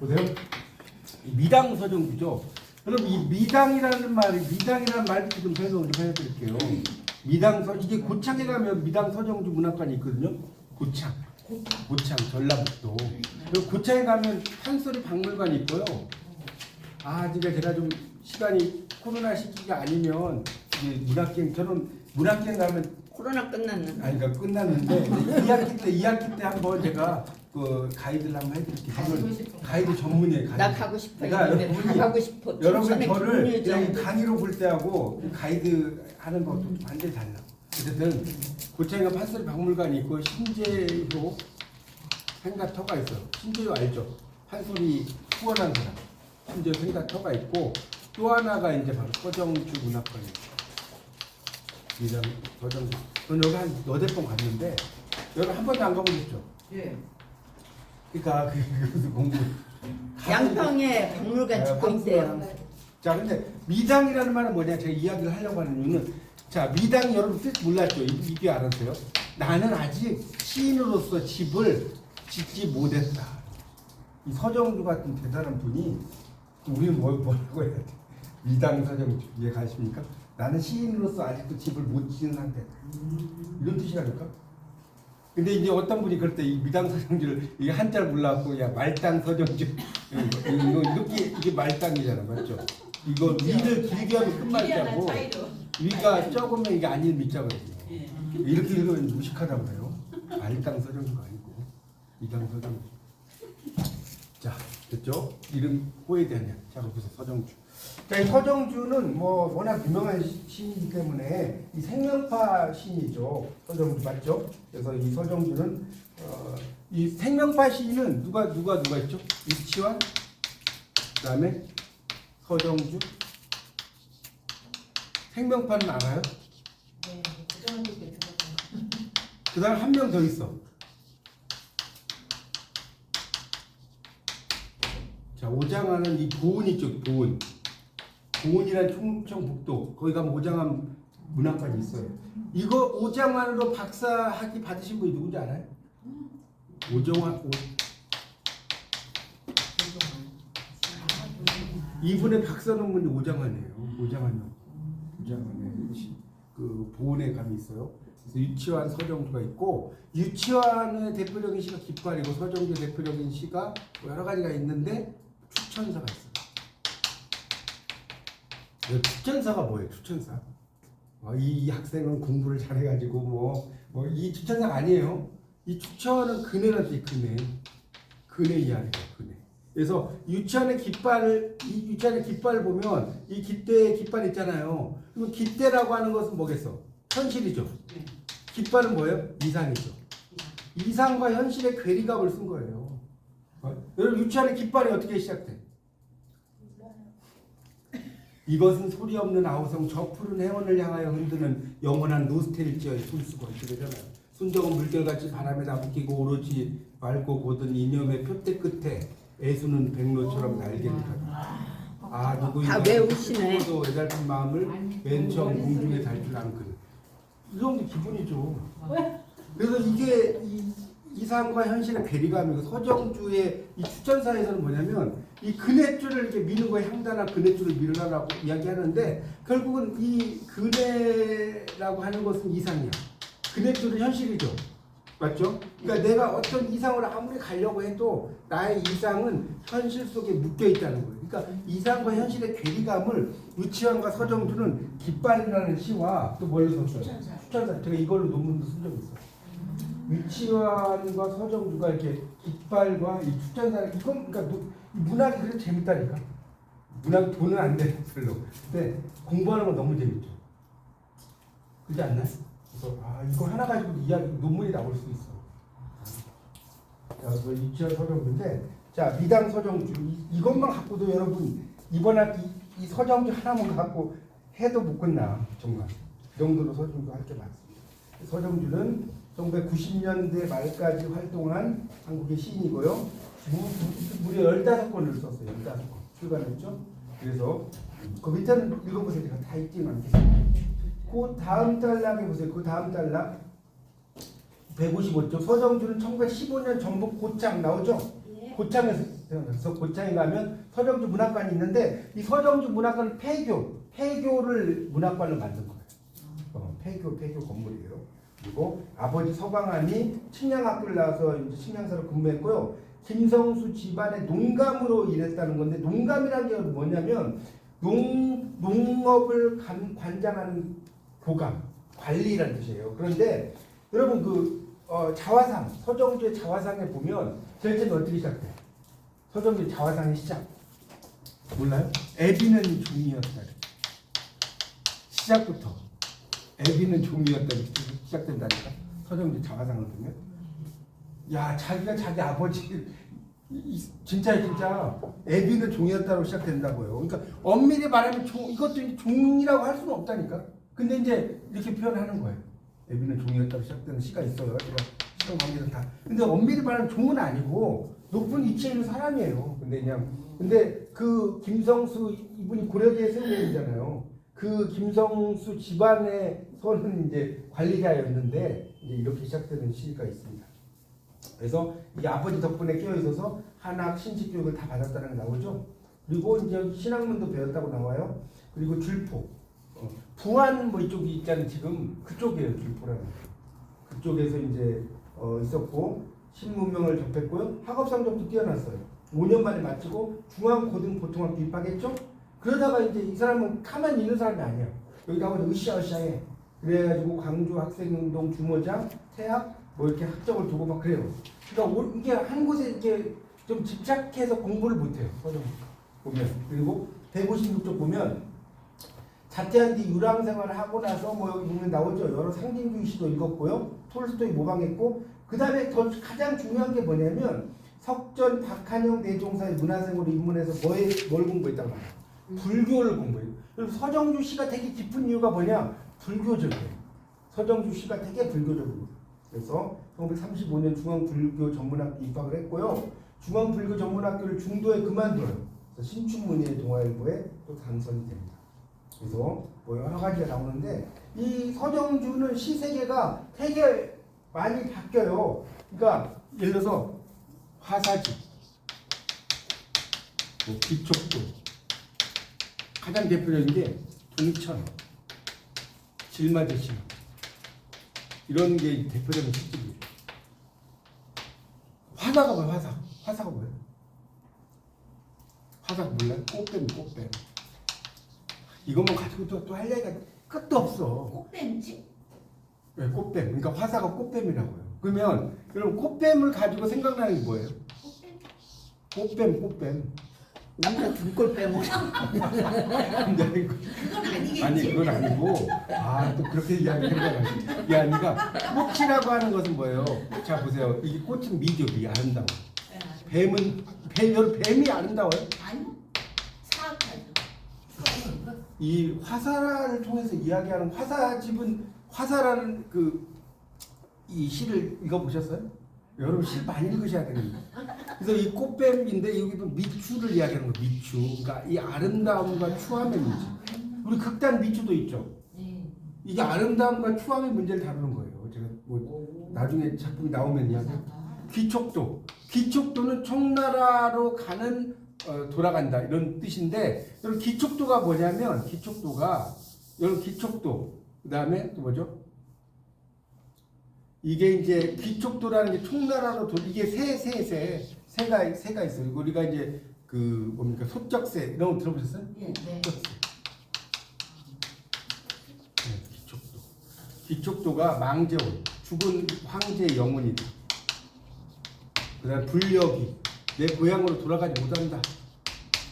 보세요. 미당 서정주죠. 그럼 이 미당이라는 말부터 좀 설명 좀 해드릴게요. 이게 고창에 가면 미당 서정주 문학관이 있거든요. 고창 전라북도. 그리고 고창에 가면 판소리 박물관이 있고요. 제가 좀 시간이 코로나 시기가 아니면 저는 문학기행 가면 코로나 끝났는데. 그러니까 끝났는데 2학기 때 한번 제가 그 가이드를 한번 해드릴게요. 가이드 전문이에요. 나 가고 싶어요. 그러니까 다 가고 싶어. 여러분 춘천에 저를 김유정. 그냥 강의로 볼 때하고 가이드 하는 것도 완전히 달라. 어쨌든 고창에 판소리 박물관이 있고 신재로 생가터가 있어요. 신재로 알죠? 판소리 후원한 사람. 신재로 생가터가 있고 또 하나가 이제 바로 서정주 문학관이에요. 미장 서정주. 저는 여기 한 너댓 번 갔는데 여러분 한 번도 안 가보셨죠? 예. 그러니까 그것도 공부. 양평에 박물관 짓고 있대요. 자, 근데 미당이라는 말은 뭐냐? 제가 이야기를 하려고 하는 이유는 자, 미당 여러분 뜻 몰랐죠? 이게 알았어요? 나는 아직 시인으로서 집을 짓지 못했다. 이 서정주 같은 대단한 분이 우리는 뭐라고 해야 돼? 미당 서정주 이해 가십니까? 나는 시인으로서 아직도 집을 못 짓는 상태다. 이런 뜻이라니까? 근데 이제 어떤 분이 그럴 때 이 미당 서정주를 이게 한자를 몰라갖고 야 말당 서정주 이게 말당이잖아, 맞죠? 이거 위를 길게 하면 끝말자고 위가 적으면 이게 아닌 밑자거든요. 이렇게 읽으면 무식하다고 해요. 말당 서정주가 아니고 미당 서정주. 자, 됐죠? 이름 호에 대한 이야기. 자, 그래서 서정주. 자, 이 서정주는 뭐 워낙 유명한 시인이기 때문에 이 생명파 시인이죠. 서정주 맞죠? 그래서 이 서정주는 이 생명파 시인은 누가 있죠? 유치원, 그다음에 서정주. 생명파는 알아요? 네. 고등학교 때 들었던 거. 그다음 한 명 더 있어. 자, 오장하는 이 보은 있죠, 보은. 보은이란 충청북도 거기 가면 오장한 문학관이 있어요. 이거 오장환으로 박사 학위 받으신 분이 누군지 알아요? 이분의 박사 논문이 오장환이에요. 오장환 그 보은에 감이 있어요. 그래서 유치환 서정주가 있고 유치환의 대표적인 시가 깃발이고 서정주의 대표적인 시가 여러 가지가 있는데 추천사가 있어요. 추천사가 뭐예요? 추천사. 이 학생은 공부를 잘해가지고 이 추천사가 아니에요. 이 추천은 그네라는 뜻이 그네 이야기예요. 그네. 그래서 유치원의 깃발을 보면 이 깃대의 깃발 있잖아요. 그럼 깃대라고 하는 것은 뭐겠어? 현실이죠. 깃발은 뭐예요? 이상이죠. 이상과 현실의 괴리감을 쓴 거예요. 여러분 유치원의 깃발이 어떻게 시작돼? 이것은 소리 없는 아우성 저 푸른 해원을 향하여 흔드는 영원한 노스텔지어의 손수건 이렇게 되잖아요. 순정은 물결같이 바람에 나부끼고 오로지 맑고 고든 이념의 표대 끝에 애수는 백로처럼 날개를 펴. 누구인가 다 외우시네. 도 애달픈 마음을 맨 처음 공중에 달줄 않거든. 이런 게 기본이죠. 그래서 이게 이상과 현실의 괴리감이고 서정주의 이 추천사에서는 뭐냐면 이 그네줄을 이렇게 미는 거에 향단한 그네줄을 밀으라고 이야기하는데 결국은 이 그네라고 하는 것은 이상이야. 그네줄은 현실이죠. 맞죠? 그러니까 내가 어떤 이상을 아무리 가려고 해도 나의 이상은 현실 속에 묶여 있다는 거예요. 그러니까 이상과 현실의 괴리감을 유치원과 서정주는 깃발이라는 시와 또 뭘로 썼어요? 추천사. 제가 이걸로 논문도 쓴 적이 있어요. 유치원과 서정주가 이렇게 깃발과 이 추천사를 이건 그러니까 문학이 그래도 재밌다니까. 문학 돈은 안 돼 별로. 근데 공부하는 건 너무 재밌죠. 그렇지 않나요? 그래서 이거 하나 가지고 이야기 논문이 나올 수 있어. 그래서 유치원 서정주인데 자 미당 서정주 이것만 갖고도 여러분 이번 학기 이 서정주 하나만 갖고 해도 못 끝나 정말. 그 정도로 서정주 할 게 많습니다. 서정주는 1990년대 말까지 활동한 한국의 시인이고요. 무려 15권을 썼어요. 15권 출간했죠. 그래서 그 밑에는 읽어보세요. 제가 다 읽지는 않겠습니다. 그 다음 단락에 보세요. 그 다음 단락 155쪽 서정주는 1915년 전북 고창 나오죠? 고창에서 태어나서 고창에 가면 서정주 문학관이 있는데 이 서정주 문학관은 폐교를 문학관을 만든 거예요. 폐교 건물이에요. 그리고 아버지 서광환이 식량학교를 나와서 이제 식량사로 근무했고요. 김성수 집안의 농감으로 일했다는 건데 농감이라는 게 뭐냐면 농업을 관장하는 교감, 관리라는 뜻이에요. 그런데 여러분 자화상, 서정주의 자화상에 보면 제일 처음에 어떻게 시작돼? 서정주의 자화상의 시작 몰라요? 애비는 종이었다. 시작부터 애비는 종이었다 시작된다니까. 서정주 자화상을 보면 야 자기가 자기 아버지 진짜 애비는 종이었다로 시작된다고요. 그러니까 엄밀히 말하면 이것도 종이라고 할 수는 없다니까. 근데 이제 이렇게 표현하는 거예요. 애비는 종이었다로 시작되는 시가 있어요. 제가 시간 관계는 다. 근데 엄밀히 말하면 종은 아니고 높은 위치에 있는 사람이에요. 근데 그 김성수 이분이 고려대에 세운이잖아요. 그 김성수 집안에서는 이제 관리자였는데 이제 이렇게 시작되는 시가 있습니다. 그래서 이 아버지 덕분에 끼어 있어서 한학 신식 교육을 다 받았다는 게 나오죠. 그리고 이제 신학문도 배웠다고 나와요. 그리고 줄포, 부안 뭐 이쪽이 있잖아요. 지금 그쪽이에요. 줄포라는 거. 그쪽에서 이제 있었고 신문명을 접했고요. 학업 성적도 뛰어났어요. 5년 만에 마치고 중앙고등보통학교 입학했죠. 그러다가 이제 이 사람은 가만히 있는 사람이 아니야. 여기 가면 으쌰으쌰해. 그래가지고 광주 학생운동 주모장, 태학 뭐 이렇게 학적을 두고 막 그래요. 그러니까 이게 한 곳에 이렇게 좀 집착해서 공부를 못해요. 보면. 그리고 156쪽 보면 자퇴한 뒤 유랑 생활을 하고 나서 뭐 여기 보면 나오죠. 여러 상징주의 시도 읽었고요. 톨스토이 모방했고 그 다음에 더 가장 중요한 게 뭐냐면 석전 박한영 대종사의 문화생으로 입문해서 뭘 공부했단 말이야. 불교를 공부해요. 그리고 서정주 시가 되게 깊은 이유가 뭐냐? 불교적이에요. 서정주 시가 되게 불교적이에요. 그래서 1935년 중앙불교전문학교 입학을 했고요. 중앙불교전문학교를 중도에 그만둬요. 그래서 신춘문예 동아일보에 또 당선이 됩니다. 그래서 뭐 여러 가지가 나오는데 이 서정주는 시 세계가 되게 많이 바뀌어요. 그러니까 예를 들어서 화사지, 뭐 기촉도, 가장 대표적인 게 동천, 질마제시 이런 게 대표적인 시집이에요. 화사가 뭐예요? 화사가 뭐예요? 화사가 몰라요? 꽃뱀. 이것만 가지고 또 할 얘기가 끝도 없어. 꽃뱀지? 네, 꽃뱀. 그러니까 화사가 꽃뱀이라고요. 그러면 여러분 꽃뱀을 가지고 생각나는 게 뭐예요? 꽃뱀. 우리가 등골 빼먹어. 그건 아니겠지? 아니 그건 아니고 또 그렇게 이야기하는 게 이게 아니라 꽃이라고 하는 것은 뭐예요? 자 보세요. 이게 꽃은 미죠. 아름다워. 뱀이 아름다워요? 아니 사악하죠. 이 화사를 통해서 이야기하는 화사라는 이 시를 읽어보셨어요? 여러분 시 많이 읽으셔야 됩니다. 그래서 이 꽃뱀인데 여기도 미추를 이야기하는 거예요. 미추. 그러니까 이 아름다움과 추함의 문제. 우리 극단 미추도 있죠. 이게 아름다움과 추함의 문제를 다루는 거예요. 제가 뭐 나중에 작품이 나오면 이야기. 기촉도는 총나라로 가는 돌아간다 이런 뜻인데 여러분 기촉도가 뭐냐면 기촉도 그다음에 또 뭐죠? 이게 이제 기촉도라는 게 총나라로 이게 새가 있어요. 우리가 이제 뭡니까 소쩍새 이런 거 들어보셨어요? 네. 소쩍새. 기촉도가 망제온 죽은 황제의 영혼이다. 그다음 불력이 내 고향으로 돌아가지 못한다.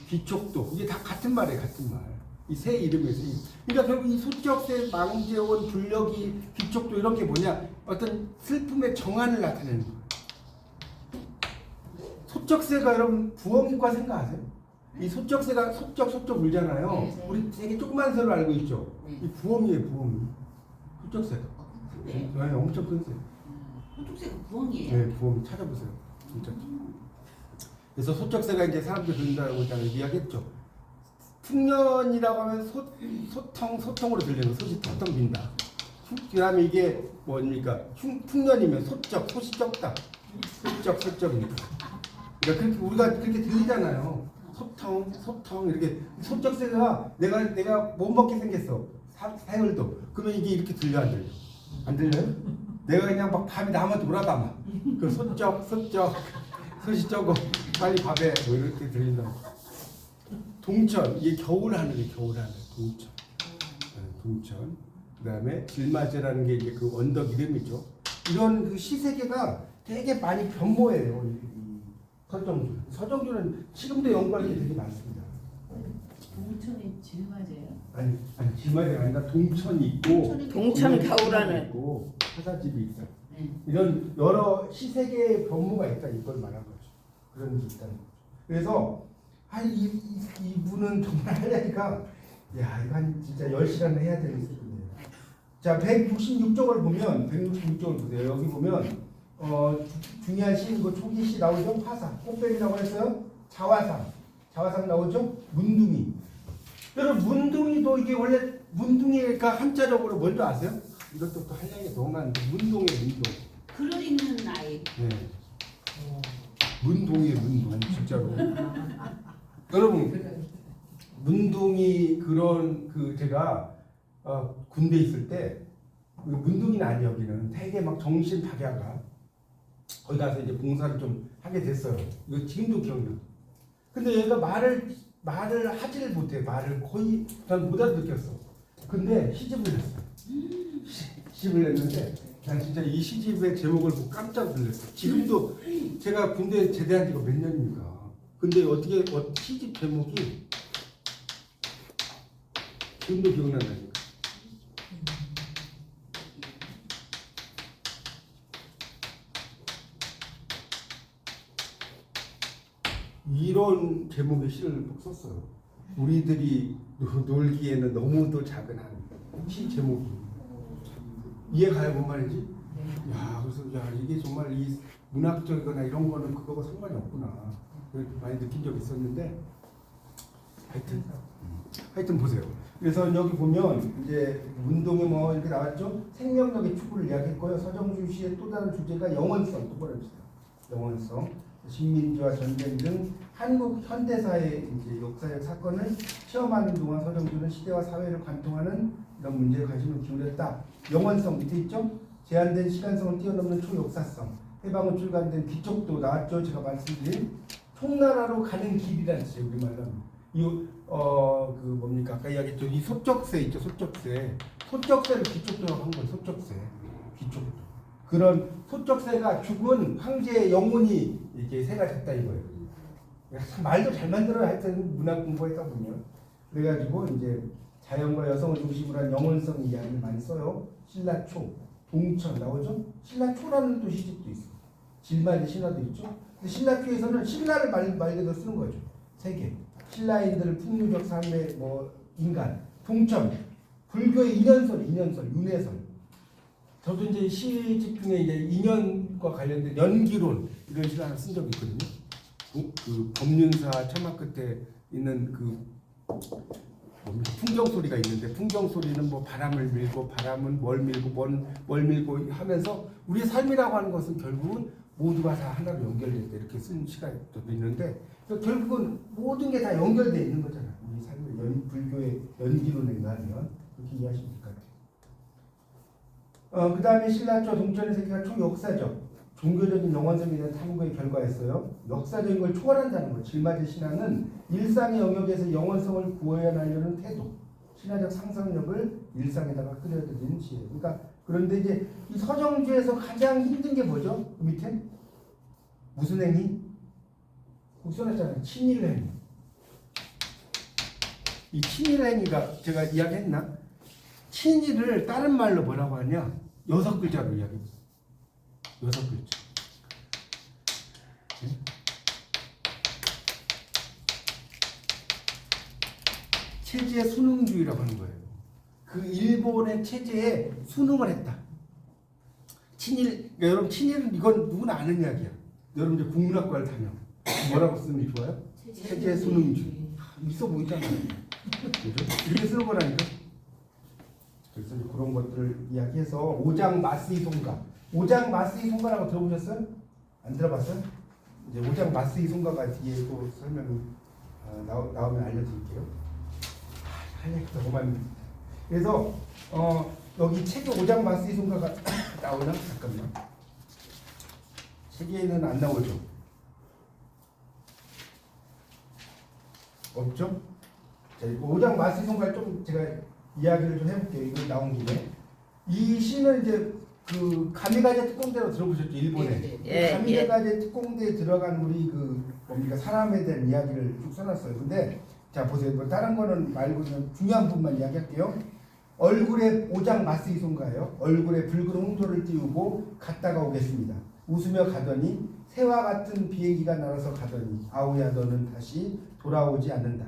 기촉도 이게 다 같은 말이에요. 같은 말. 이 새 이름에서 그러니까 결국 이 소쩍새, 망제온, 불력이, 기촉도 이런 게 뭐냐? 어떤 슬픔의 정한을 나타내는 거예요. 소쩍새가 여러분 부엉이과 생각하세요? 이 소쩍새가 소쩍 울잖아요. 네. 우리 되게 조그만 새로 알고 있죠. 네. 이 부엉이에요, 부엉이. 소쩍새가. 근데 네, 엄청 큰 새. 소쪽새가 부엉이에요. 네, 부엉이 찾아보세요. 진짜. 그래서 소쩍새가 이제 사람들 들린다고 이야기했죠. 풍년이라고 하면 소통으로 들리는 소시 텅텅 빈다. 그 다음에 이게 뭡니까? 풍년이면 소시 적다. 소적이니까. 그러니까 그렇게 우리가 그렇게 들리잖아요. 소통 이렇게 소쩍새가 내가 못 먹게 생겼어. 사흘도. 그러면 이게 이렇게 들려 안 들려? 안 들려요? 내가 그냥 막 밤에 나만 돌아가 막. 그 소쩍 소시 적고 빨리 밥에 뭐 이렇게 들린다. 동천 이게 겨울 하늘이 겨울 하늘 동천. 네, 동천. 그다음에 길마제라는 게 이제 그 언덕 이름이죠. 이런 그 시세계가 되게 많이 변모해요. 이 서정주. 서정주는 지금도 연구할 게 되게 많습니다. 동천이 질맞아요. 아니 길마제가 아니라 동천이 있고 동천 겨울하늘 있고 화사집이 있어. 네. 이런 여러 시세계의 변모가 있다 이걸 말한 거죠. 그런 게 있다는 거죠. 그래서 이분은 정말 하려니까 야 이거 한 진짜 10시간 해야 되는 수준이에요. 자 166쪽을 보면 166쪽을 보세요. 여기 보면 중요한 시인 그 초기 시 나오죠. 화상 꽃뱀이라고 했어요. 자화상 나오죠. 문둥이. 여러분 문둥이도 이게 원래 문둥이가 한자적으로 뭔지 아세요? 이것도 또 한량이 너무 많은데 문동이에요. 문동. 글을 읽는 아이. 네. 문동이에요. 문동 진짜로. 여러분 문둥이 그런 그 제가 군대 있을 때 문둥이는 아니 여기는 되게 막 정신 박야가 거기 가서 이제 봉사를 좀 하게 됐어요. 이거 지금도 기억나. 근데 얘가 말을 하지를 못해. 말을 거의 난 못 알아듣겠어. 근데 시집을 냈어. 시집을 냈는데 난 진짜 이 시집의 제목을 보고 깜짝 놀랐어. 지금도 제가 군대 제대한 지가 몇 년입니까? 근데 어떻게 시집 제목이 지금도 기억난다니까. 이런 제목의 시를 꼭 썼어요. 우리들이 놀기에는 너무도 작은 한 시 제목이 이해가요 뭔 말인지? 야 그래서 야 이게 정말 이 문학적이거나 이런 거는 그거가 상관이 없구나 많이 느낀 적이 있었는데 하여튼 보세요. 그래서 여기 보면 이제 운동이 뭐 이렇게 나왔죠. 생명력의 추구를 이야기했고요. 서정주 씨의 또 다른 주제가 영원성 두 번째입니다. 영원성. 식민지와 전쟁 등 한국 현대사의 이제 역사적 사건을 체험하는 동안 서정주는 시대와 사회를 관통하는 이런 문제에 관심을 기울였다. 영원성 밑에 있죠. 제한된 시간성을 뛰어넘는 초역사성. 해방을 출간된 기적도 나왔죠. 제가 말씀드린 총나라로 가는 길이라는 뜻이에요. 우리말로 그 뭡니까 아까 이야기했죠. 이 소쩍새 있죠. 소쩍새를 기적도라고 한 거예요. 소쩍새 기적도. 그런 소쩍새가 죽은 황제의 영혼이 이렇게 새가 됐다 이거예요. 참 말도 잘 만들어요. 하여튼 문학 공부했다 보면. 그래가지고 이제 자연과 여성을 중심으로 한 영혼성 이야기를 많이 써요. 신라초, 동천 나오죠? 신라초라는 또 시집도 있어. 질만의 신화도 있죠? 근데 신라초에서는 신라를 말 그대로 쓰는 거죠. 세계. 신라인들의 풍류적 삶의 뭐 인간. 동천. 불교의 인연설, 윤회설. 저도 이제 시집 중에 이제 인연과 관련된 연기론 이런 시를 하나 쓴 적이 있거든요. 그 법륜사 처마 끝에 있는 그 풍경 소리가 있는데 풍경 소리는 뭐 바람을 밀고 바람은 뭘 밀고 뭘 밀고 하면서 우리의 삶이라고 하는 것은 결국은 모두가 다 하나로 연결된다 이렇게 쓴 시가 또 있는데 결국은 모든 게 다 연결되어 있는 거잖아요. 우리 삶의 불교의 연기론에 의하면 그렇게 이해하시면 될 것 같아요. 그 다음에 신라초 동천의 세계가 초역사적, 종교적인 영원성에 대한 탐구의 결과였어요. 역사적인 걸 초월한다는 것. 질맞은 신화는 일상의 영역에서 영원성을 구현하려는 태도, 신화적 상상력을 일상에다가 끌어들이는 지혜. 그러니까 그런데 이제 이 서정주에서 가장 힘든 게 뭐죠? 그 밑에 무슨 행위? 꼭 써놨잖아요. 친일 행위. 이 친일 행위가 제가 이야기했나? 친일을 다른 말로 뭐라고 하냐? 6글자로 이야기합니다. 6글자. 체제 수능주의라고 하는 거예요. 그 일본의 체제에 수능을 했다. 친일, 그러니까 여러분 친일은 이건 누구나 아는 이야기야. 여러분 이제 국문학과를 다녀. 뭐라고 쓰는 게 좋아요? 체제 수능주의. 있어 보이잖아요. 그죠? 이렇게 쓰는 거라니까. 그래서 그런 것들을 이야기해서 오장 마스이 송가. 오장 마스이 송가라고 들어보셨어요? 안 들어봤어요? 이제 오장 마스이 송가가 뒤에 또 설명이 나오면 알려드릴게요. 할 얘기가 너무 많네. 그래서 여기 책에 오장 마스이 송가가 나오나? 잠깐만. 책에는 안 나오죠. 없죠? 자, 오장 마스이 송가를 좀 제가 이야기를 좀 해볼게요. 이거 나온 김에. 이 시는 이제 그 가미가제 특공대로 들어보셨죠? 일본에. 예, 가미가제 특공대에 들어간 우리 그 뭡니까 사람에 대한 이야기를 쭉 써놨어요. 근데 자 보세요. 뭐 다른 거는 말고 그냥 중요한 부분만 이야기할게요. 얼굴에 오장 마스이 송가예요. 얼굴에 붉은 홍조를 띄우고 갔다가 오겠습니다. 웃으며 가더니 새와 같은 비행기가 날아서 가더니 아오야 너는 다시 돌아오지 않는다.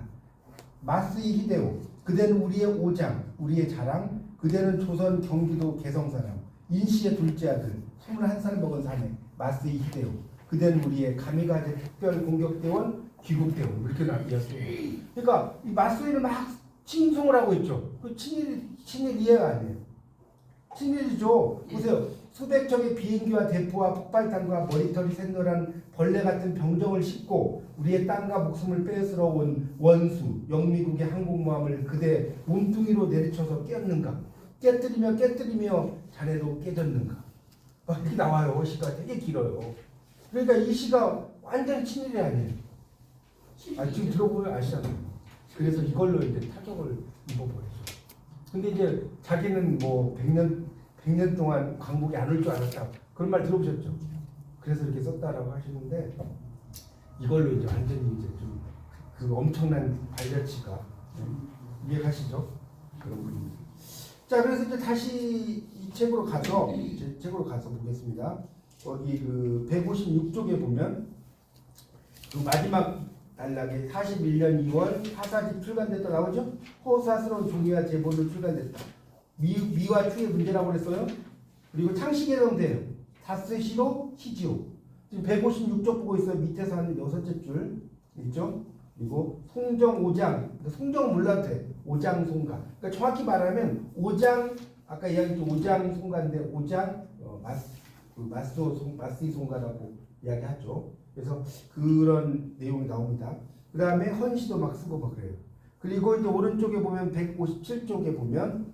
마스이 히데오 그대는 우리의 오장 우리의 자랑 그대는 조선 경기도 개성 사람 인시의 둘째 아들 21살 먹은 사내 마스이 히데오 그대는 우리의 가미가제 특별 공격대원 귀국대원 이렇게 이야기해요. 그러니까 이 마스이는 막 칭송을 하고 있죠. 그 친일 이해가 아니에요. 친일이죠. 보세요. 수백 척의 비행기와 대포와 폭발탄과 머리털이 샛노란 벌레 같은 병정을 싣고 우리의 땅과 목숨을 빼앗으러 온 원수 영미국의 항공모함을 그대 몸뚱이로 내리쳐서 깨었는가? 깨뜨리며 자네도 깨졌는가? 이렇게 나와요. 시가 되게 길어요. 그러니까 이 시가 완전 친일이 아니에요. 지금 들어보면 아시잖아요. 그래서 이걸로 이제 타격을 입어버리죠. 근데 이제 자기는 뭐 100년 동안 광복이 안 올 줄 알았다. 그런 말 들어보셨죠? 그래서 이렇게 썼다라고 하시는데 이걸로 이제 완전히 이제 좀 그 엄청난 발자취가 이해가시죠? 그런 분입니다. 자, 그래서 이제 다시 이 책으로 가서 보겠습니다. 여기 그 156쪽에 보면 그 마지막 단락에 41년 2월 하사집 출간됐다 나오죠? 호사스러운 종이와 제보를 출간됐다. 미와 추의 문제라고 그랬어요. 그리고 창시개정돼요. 다스시로 시지오. 지금 156쪽 보고 있어요. 밑에서 한 6째 줄 있죠? 그리고 송정 오장. 송정은 몰라도 돼. 오장 송가. 그러니까 정확히 말하면 오장 아까 이야기했죠. 오장 송가인데 오장 마스이 송가라고 이야기하죠. 그래서 그런 내용이 나옵니다. 그 다음에 헌시도 막 쓰고 막 그래요. 그리고 이제 오른쪽에 보면 157쪽에 보면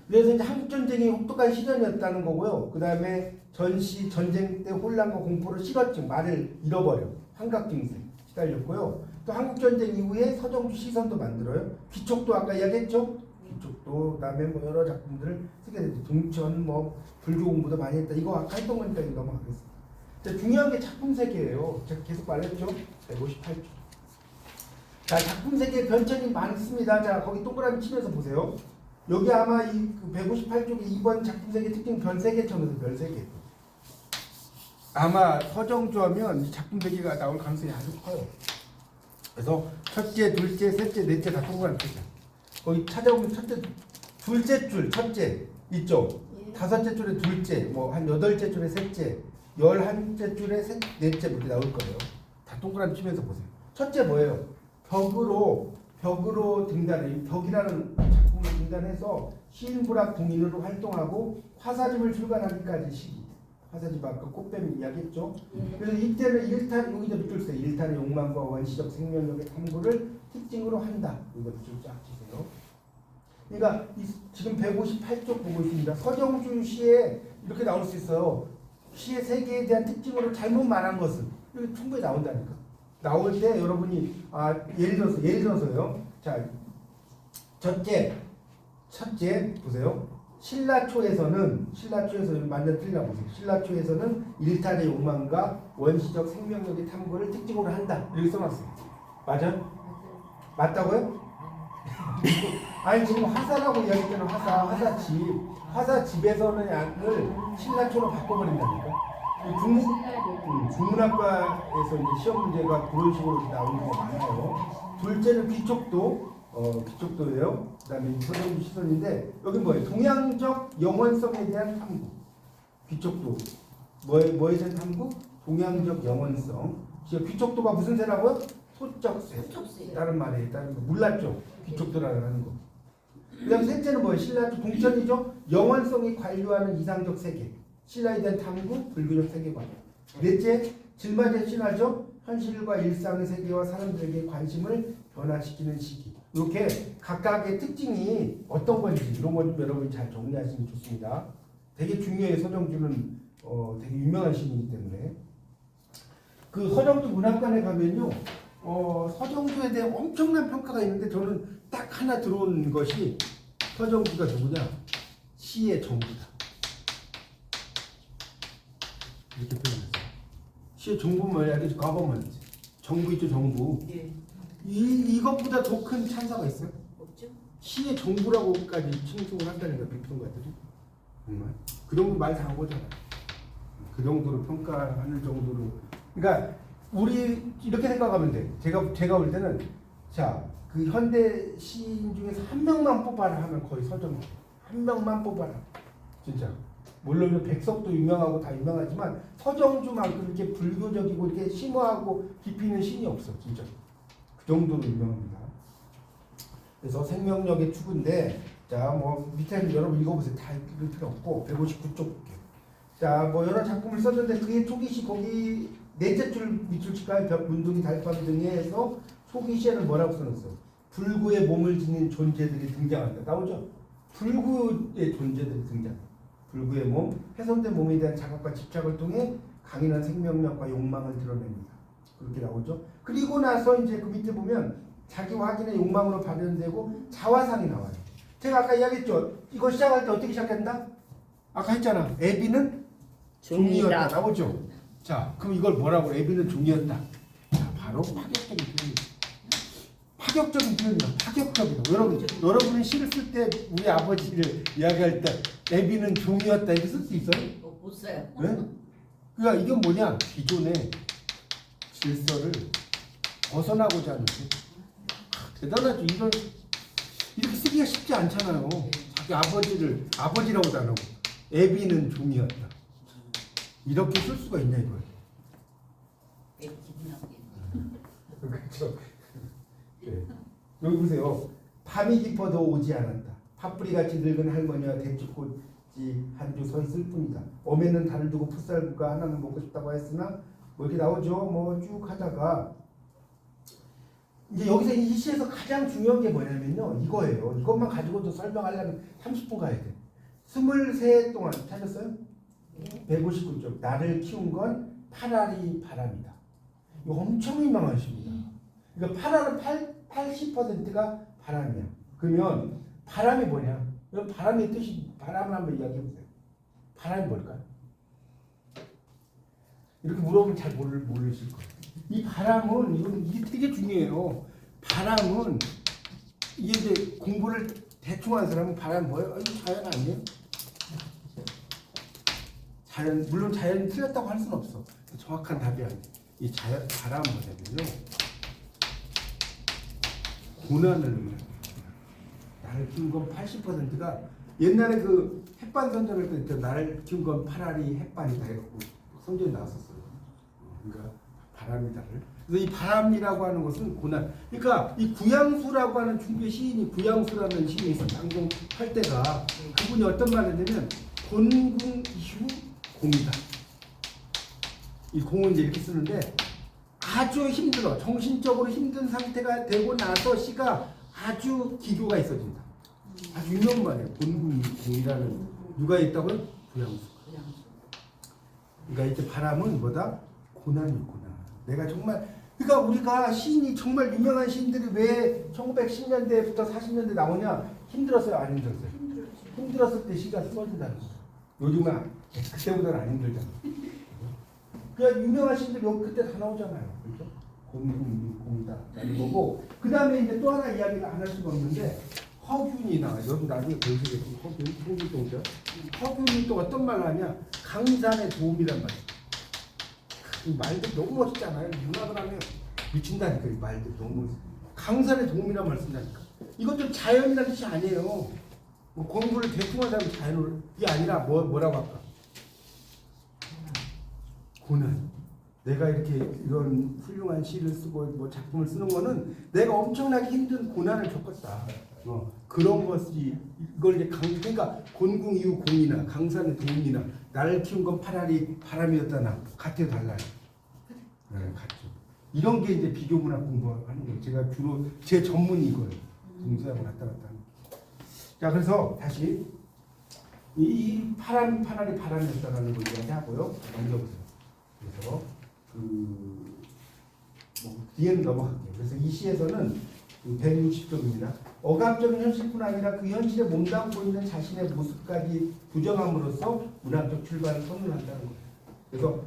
그래서 이제 한국전쟁이 혹독한 시련이었다는 거고요. 그 다음에 전쟁 때 혼란과 공포를 실었죠. 말을 잃어버려. 환각증세 시달렸고요. 또 한국전쟁 이후에 서정주 시선도 만들어요. 귀촉도 아까 이야기했죠. 귀촉도 그다음에 뭐 여러 작품들을 쓰게 됐죠. 동천 뭐 불교 공부도 많이 했다. 이거 아까 했던 거니까 이거 넘어가겠습니다. 자, 중요한 게 작품 세계예요. 제가 계속 말했죠. 158쪽. 자, 작품 세계 변천이 많습니다. 자, 거기 동그라미 치면서 보세요. 여기 아마 이 158쪽에 2번 작품 세계 특징 별 3개 쳐면서 별 3개. 아마 서정주 하면 작품 세계가 나올 가능성이 아주 커요. 그래서 첫째, 둘째, 셋째, 넷째 다 동그라미 치죠. 거기 찾아보면 둘째 줄, 첫째 있죠. 다섯째 줄에 둘째, 뭐 한 8째 줄에 셋째, 11째 줄에 넷째 이렇게 나올 거예요. 다 동그라미 치면서 보세요. 첫째 뭐예요? 벽으로 등단해. 벽이라는 작품을 등단해서 시인부락 동인으로 활동하고 화사집을 출간하기까지 시기. 화사집 아까 꽃뱀 이야기했죠. 그래서 이때는 일탈 여기다 밑줄 쓰세요. 일탈의 욕망과 원시적 생명력의 탐구를 특징으로 한다. 이거 밑줄 쫙 치세요. 그러니까 지금 158쪽 보고 있습니다. 서정주 시에 이렇게 나올 수 있어요. 시의 세계에 대한 특징으로 잘못 말한 것은 이렇게 충분히 나온다니까. 나올 때 여러분이 예를 들어서요. 자, 첫째 보세요. 신라초에서는 완전 틀려 보세요. 신라초에서는 일탈의 욕망과 원시적 생명력의 탐구를 특징으로 한다. 이렇게 써놨어요. 맞아요? 맞다고요? 아니 지금 화사라고 이야기했잖아요. 화사집에서는 약을 신라초로 바꿔버린다니까. 중문학과에서 이제 시험 문제가 그런 식으로 나오는 게 많아요. 둘째는 귀촉도예요. 그다음에 서정주 시선인데 여기 뭐예요? 동양적 영원성에 대한 탐구. 귀촉도 뭐에 대한 탐구? 동양적 영원성. 귀촉도가 무슨 새라고요? 소적새. 다른 말이에요. 다른 거 몰랐죠? 귀촉도라는 거. 그다음 셋째는 뭐예요? 신라초 동천이죠. 영원성이 관료하는 이상적 세계. 신라에 대한 탐구, 불교적 세계관. 넷째 질맞에 친하죠. 현실과 일상의 세계와 사람들에게 관심을 변화시키는 시기. 이렇게 각각의 특징이 어떤 건지 이런 것 좀 여러분이 잘 정리하시면 좋습니다. 되게 중요해요. 서정주는 되게 유명한 시인이기 때문에. 그 서정주 문학관에 가면요, 서정주에 대해 엄청난 평가가 있는데 저는 딱 하나 들어온 것이 서정주가 누구냐? 시의 정부다. 이렇게 표현했어요. 시의 정부는 뭐야? 이게 government. 정부 있죠, 정부. 예. 이것보다 더 큰 찬사가 있어요? 없죠? 시의 정부라고까지 칭송을 한다는 거야, 비평가들이. 정말. 그 정도 말 다 한 거잖아요. 그 정도로 평가하는 정도로. 그러니까 우리 이렇게 생각하면 돼. 제가 볼 때는 자, 그 현대 시인 중에서 한 명만 뽑아라 하면 거의 서정주. 한 명만 뽑아라. 진짜. 물론 백석도 유명하고 다 유명하지만 서정주만큼 이렇게 불교적이고 이렇게 심오하고 깊이 있는 시인이 없어, 진짜. 그 정도로 유명합니다. 그래서 생명력의 추구인데, 자, 뭐 밑에 여러분 읽어보세요. 다 읽을 필요 없고 159쪽 볼게요. 자, 뭐 여러 작품을 썼는데 그의 초기시 거기 넷째 줄 밑줄 칠까요? 벽, 문둥이, 달밤 등에 해서 초기시에는 뭐라고 써놨어요? 불구의 몸을 지닌 존재들이 등장한다. 나오죠? 불구의 존재들이 등장. 불구의 몸, 훼손된 몸에 대한 자각과 집착을 통해 강인한 생명력과 욕망을 드러냅니다. 그렇게 나오죠. 그리고 나서 이제 그 밑에 보면 자기 확인의 욕망으로 발현되고 자화상이 나와요. 제가 아까 이야기했죠. 이거 시작할 때 어떻게 시작한다? 아까 했잖아. 애비는 종이었다. 나오죠. 자, 그럼 이걸 뭐라고? 애비는 종이었다. 자, 바로 파격적인 표현이에요. 파격적인 표현이야. 파격적이다. 여러분은 시를 쓸 때 우리 아버지를 이야기할 때 애비는 종이었다 이렇게 쓸 수 있어요? 못 써요. 네? 그러니까 이건 뭐냐? 기존의 질서를 벗어나고자 하는 대단하죠. 이런 이렇게 쓰기가 쉽지 않잖아요. 자기 아버지를 아버지라고도 안 하고 애비는 종이었다. 이렇게 쓸 수가 있냐 이거예요. 기분 나쁘게. 그렇죠. 네. 여기 보세요. 밤이 깊어도 오지 않았다. 파뿌리같이 늙은 할머니와 대추꽃이 한 주 서 있을 뿐이다. 엄에는 달을 두고 풋살구가 하나만 먹고 싶다고 했으나 뭐 이렇게 나오죠. 뭐 쭉 하다가 이제 여기서 이 시에서 가장 중요한 게 뭐냐면요. 이거예요. 이것만 가지고도 설명하려면 30분 가야 돼. 23해 동안 찾았어요? 159쪽. 나를 키운 건 파라리 바람이다. 이거 엄청 유명한 시입니다. 그러니까 파라는 80%가 바람이야. 그러면 바람이 뭐냐? 그럼 바람의 뜻이 바람을 한번 이야기해 보세요. 바람이 뭘까요? 이렇게 물어보면 잘 모르실 거예요. 이 바람은 이게 되게 중요해요. 바람은 이게 이제 공부를 대충 하는 사람은 바람 뭐예요? 이거 자연 아니에요? 자연 물론 자연이 틀렸다고 할 수는 없어. 정확한 답이 아니에요. 이 자연 바람 뭐냐면요. 고난을 의미합니다. 나를 키운 건 80%가 옛날에 그 햇반 선전할 때 나를 키운 건 파라리 햇반이다 해갖고 선전이 나왔었어요. 그러니까 바람이다를. 그래서 이 바람이라고 하는 것은 고난. 그러니까 이 구양수라고 하는 중국의 시인이 구양수라는 시인이 있어 방송할 때가 그분이 어떤 말을 했냐면 곤궁 이후 공이다. 이 공은 이제 이렇게 쓰는데 아주 힘들어. 정신적으로 힘든 상태가 되고 나서 시가 아주 기교가 있어진다. 아주 유명한 말이에요. 곤궁이라는 누가 있다고요? 구양수. 그러니까 이제 바람은 뭐다? 고난이구나. 내가 정말 그러니까 우리가 시인이 정말 유명한 시인들이 왜 1910년대부터 40년대 나오냐? 힘들었어요? 안 힘들었어요? 힘들었을 때 시가 써진다는 거예요. 요즘은 그때보다는 안 힘들잖아. 그냥 유명한 시인들 여기 그때 다 나오잖아요. 그렇죠? 공이다 라는 거고 그 다음에 이제 또 하나 이야기를 안 할 수가 없는데 허균이 나와요. 여러분 나중에 보시겠지만 허균, 홍길동자. 허균이 또 어떤 말을 하냐? 강산의 도움이란 말이에요. 이 말들 너무 멋있잖아요. 문학을 하면 미친다니까 이 말들 너무 멋있어. 강산의 도움이란 말 쓴다니까. 이것도 자연이라는 뜻이 아니에요. 뭐 공부를 대충 하자면 자연을 이게 아니라 뭐라고 할까? 고난. 내가 이렇게 이런 훌륭한 시를 쓰고 뭐 작품을 쓰는 거는 내가 엄청나게 힘든 고난을 겪었다. 그런 것이 이걸 이제 그러니까 곤궁 이후 공이나 강산의 도움이나 나를 키운 건 파라리 바람이었다나 같아요 달라요. 네, 같죠. 이런 게 이제 비교 문학 공부하는 거예요. 제가 주로 제 전문이 이거예요. 동서양을 왔다 갔다 하는. 자, 그래서 다시 이 파란 파란이 바람이었다라는 걸 이야기하고요. 넘겨보세요. 그래서 뒤에는 넘어갈게요. 그래서 이 시에서는 160쪽입니다. 억압적인 현실뿐 아니라 그 현실에 몸담고 있는 자신의 모습까지 부정함으로써 문학적 출발을 선언한다는 거예요. 그래서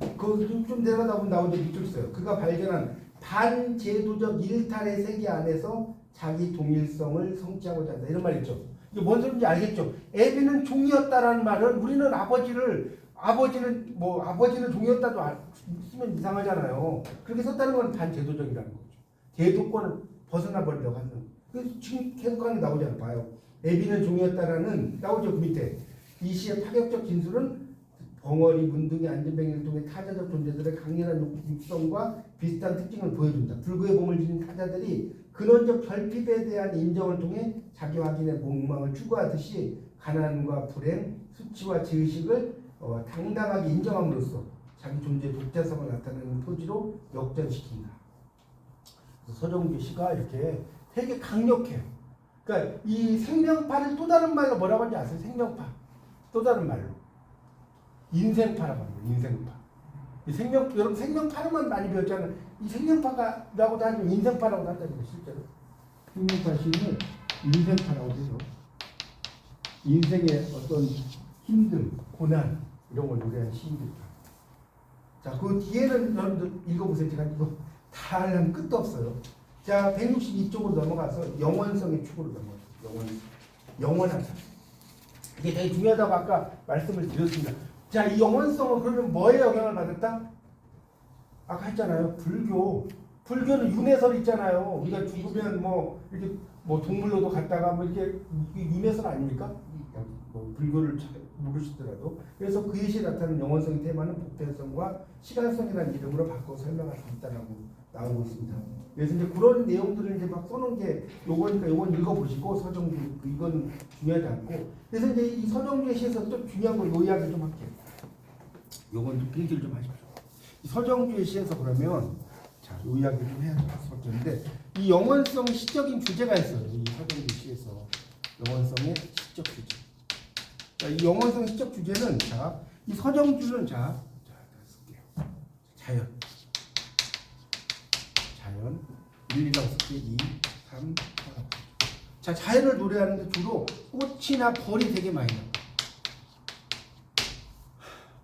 좀 내려다 보면 나오는데 밑줄 써요. 그가 발견한 반제도적 일탈의 세계 안에서 자기 동일성을 성취하고자 한다. 이런 말 있죠. 이게 뭔 소리인지 알겠죠? 애비는 종이었다라는 말은 우리는 아버지는 종이었다도 쓰면 이상하잖아요. 그렇게 썼다는 건 반제도적이라는 거죠. 제도권을 벗어나 버리려고 하는 거예요. 그래서 지금 계속하는 게 나오잖아요. 봐요. 애비는 종이었다라는 나오죠. 그 밑에. 이 시의 파격적 진술은 벙어리, 문둥이, 안전뱅이를 통해 타자적 존재들의 강렬한 육성과 비슷한 특징을 보여준다. 불구의 몸을 지닌 타자들이 근원적 결핍에 대한 인정을 통해 자기 확인의 목망을 추구하듯이 가난과 불행, 수치와 죄의식을 당당하게 인정함으로써 자기 존재의 독자성을 나타내는 토지로 역전시킨다. 서정규 씨가 이렇게 되게 강력해요. 그러니까 이 생명파를 또 다른 말로 뭐라고 하는지 아세요? 생명파. 또 다른 말로. 인생파라고 합니다. 인생파. 여러분 생명파로만 많이 배웠잖아요. 이 생명파라고도 하죠. 인생파라고도 한다는 거예요. 실제로. 생명파 시인을 인생파라고 해서 인생의 어떤 힘들, 고난 이런 걸 노래한 시인들입니다. 자, 그 뒤에는 여러분들 읽어보세요. 제가 이거 다 하려면 끝도 없어요. 자, 162쪽으로 넘어가서 영원성의 축으로 넘어가요. 영원하다. 이게 되게 중요하다고 아까 말씀을 드렸습니다. 자, 이 영원성은 그러면 뭐에 영향을 받았다? 아까 했잖아요. 불교는 윤회설 있잖아요. 우리가 죽으면 이렇게 동물로도 갔다가 이렇게 윤회설 아닙니까? 불교를 모르시더라도. 그래서 그의 시에 나타나는 영원성의 테마는 보편성과 시간성이라는 이름으로 바꿔 설명할 수 있다라고 나오고 있습니다. 그래서 이제 그런 내용들을 이제 막 써놓은 게 요거니까 요건 읽어보시고 서정주 이건 중요하지 않고. 그래서 이제 이 서정주의 시에서 또 중요한 걸 요약을 좀 할게요. 요건 좀 필기를 좀 하십시오. 이 서정주의 시에서 그러면 자 요약을 좀 해야 될 이 영원성 시적인 주제가 있어요. 이 서정주 시에서 영원성의 시적 주제. 자, 이 영원성 시적 주제는 이 서정주는 쓸게요. 자연 1이라고 쓸게요. 2, 3, 4. 자, 자연을 노래하는데 주로 꽃이나 벌이 되게 많이 나와요.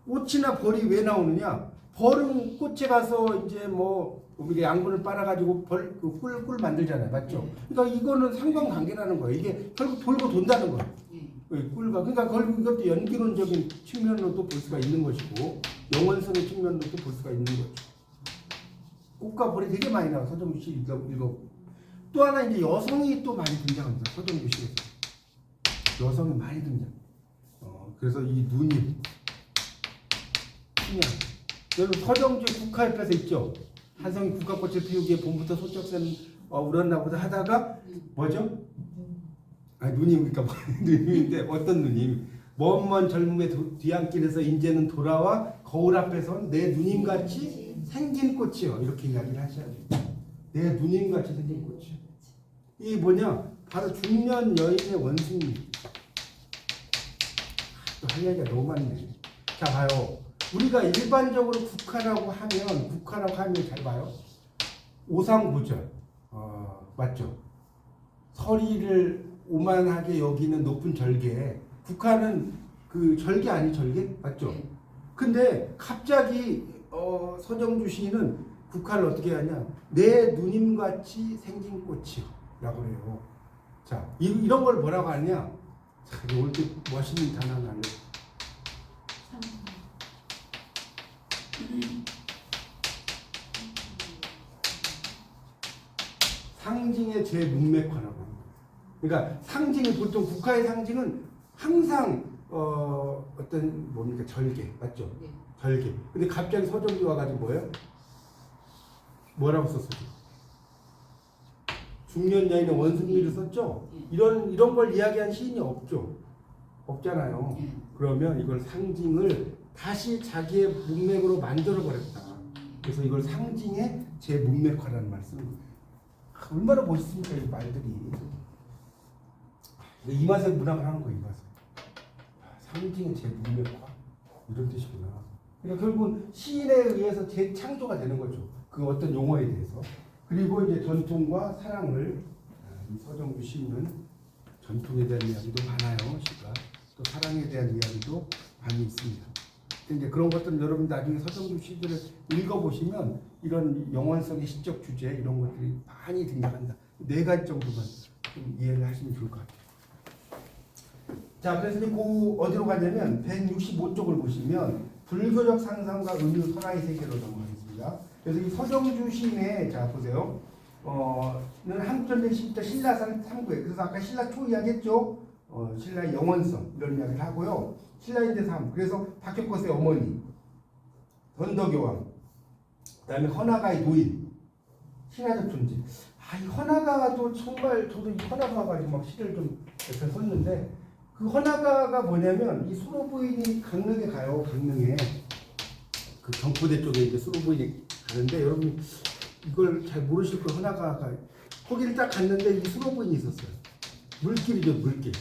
꽃이나 벌이 왜 나오느냐? 벌은 꽃에 가서 이제 우리가 양분을 빨아가지고 꿀 만들잖아요, 맞죠? 그러니까 이거는 상관관계라는 거예요. 이게 결국 돌고 돈다는 거예요. 꿀과 그러니까 결국 이것도 연기론적인 측면으로도 볼 수가 있는 것이고 영원성의 측면으로도 볼 수가 있는 거죠. 꽃과 벌이 되게 많이 나와. 서정주 씨 읽어. 또 하나 이제 여성이 또 많이 등장합니다. 서정주 씨에서 여성이 많이 등장. 그래서 이 누님, 그냥 여러분 서정주의 국화잎에서 있죠. 한성이 국화꽃을 피우기에 봄부터 소쩍새는 울었나 보다 하다가 뭐죠? 누님 그러니까 누님인데 어떤 누님? 먼 젊음의 뒤안길에서 이제는 돌아와 거울 앞에 선 내 누님같이 생긴 꽃이요. 이렇게 이야기를 하셔야 돼요. 내 누님같이 생긴 꽃이요. 이 뭐냐? 바로 중년 여인의 원숭이. 또 할 얘기가 너무 많네. 자 봐요. 우리가 일반적으로 국화라고 하면 잘 봐요. 오상고절. 맞죠? 서리를 오만하게 여기는 높은 절개. 국화는 그 절개 아니 절개? 맞죠? 근데 갑자기 서정주 시인은 국화를 어떻게 하냐? 내 누님같이 생긴 꽃이요 라고 해요. 자, 이런 걸 뭐라고 하냐? 자, 오늘 또 멋있는 단어 하나를 상징의 재문맥화라고 합니다. 그러니까 상징이 보통 국화의 상징은 항상 어떤 뭡니까 절개 맞죠? 네. 절개. 근데 갑자기 서정주 와가지고 뭐라고 썼어요? 중년 여인의 원숭이를 썼죠? 이런 걸 이야기한 시인이 없잖아요. 그러면 이걸 상징을 다시 자기의 문맥으로 만들어 버렸다. 그래서 이걸 상징의 제 문맥화라는 말 쓰는 거예요. 얼마나 멋있습니까 이 말들이. 이 맛에 문학을 하는 거예요. 이 맛에. 상징의 제 문맥화 이런 뜻이구나. 그러니까 결국은 시인에 의해서 재창조가 되는 거죠. 그 어떤 용어에 대해서. 그리고 이제 전통과 사랑을 이 서정주 시인은 전통에 대한 이야기도 많아요. 시가 또 사랑에 대한 이야기도 많이 있습니다. 근데 그런 것들은 여러분 나중에 서정주 시들을 읽어보시면 이런 영원성의 시적 주제 이런 것들이 많이 등장한다. 4가지 정도만 좀 이해를 하시면 좋을 것 같아요. 자, 그래서 이제 그 어디로 가냐면 165쪽을 보시면 불교적 상상과 은유 설화의 세계로 넘어가겠습니다. 그래서 이 서정주 시인의 자 보세요. 는 한국전쟁 시부터 신라산 3구에 그래서 아까 신라초 이야기했죠. 신라의 영원성 이런 이야기를 하고요. 신라인대 3 그래서 박혁거스의 어머니 던덕여왕 그다음에 헌화가의 노인 신화적 존재. 이 헌화가도 정말 저도 이 헌화가 가지고 막 시를 좀 옆에 썼는데 그 헌화가가 뭐냐면 이 수로 부인이 강릉에 가요. 강릉에 그 경포대 쪽에 이제 수로 부인이 가는데 여러분 이걸 잘 모르실 거예요. 헌화가가 거기를 딱 갔는데 이 수로 부인이 있었어요. 물길이죠 물길.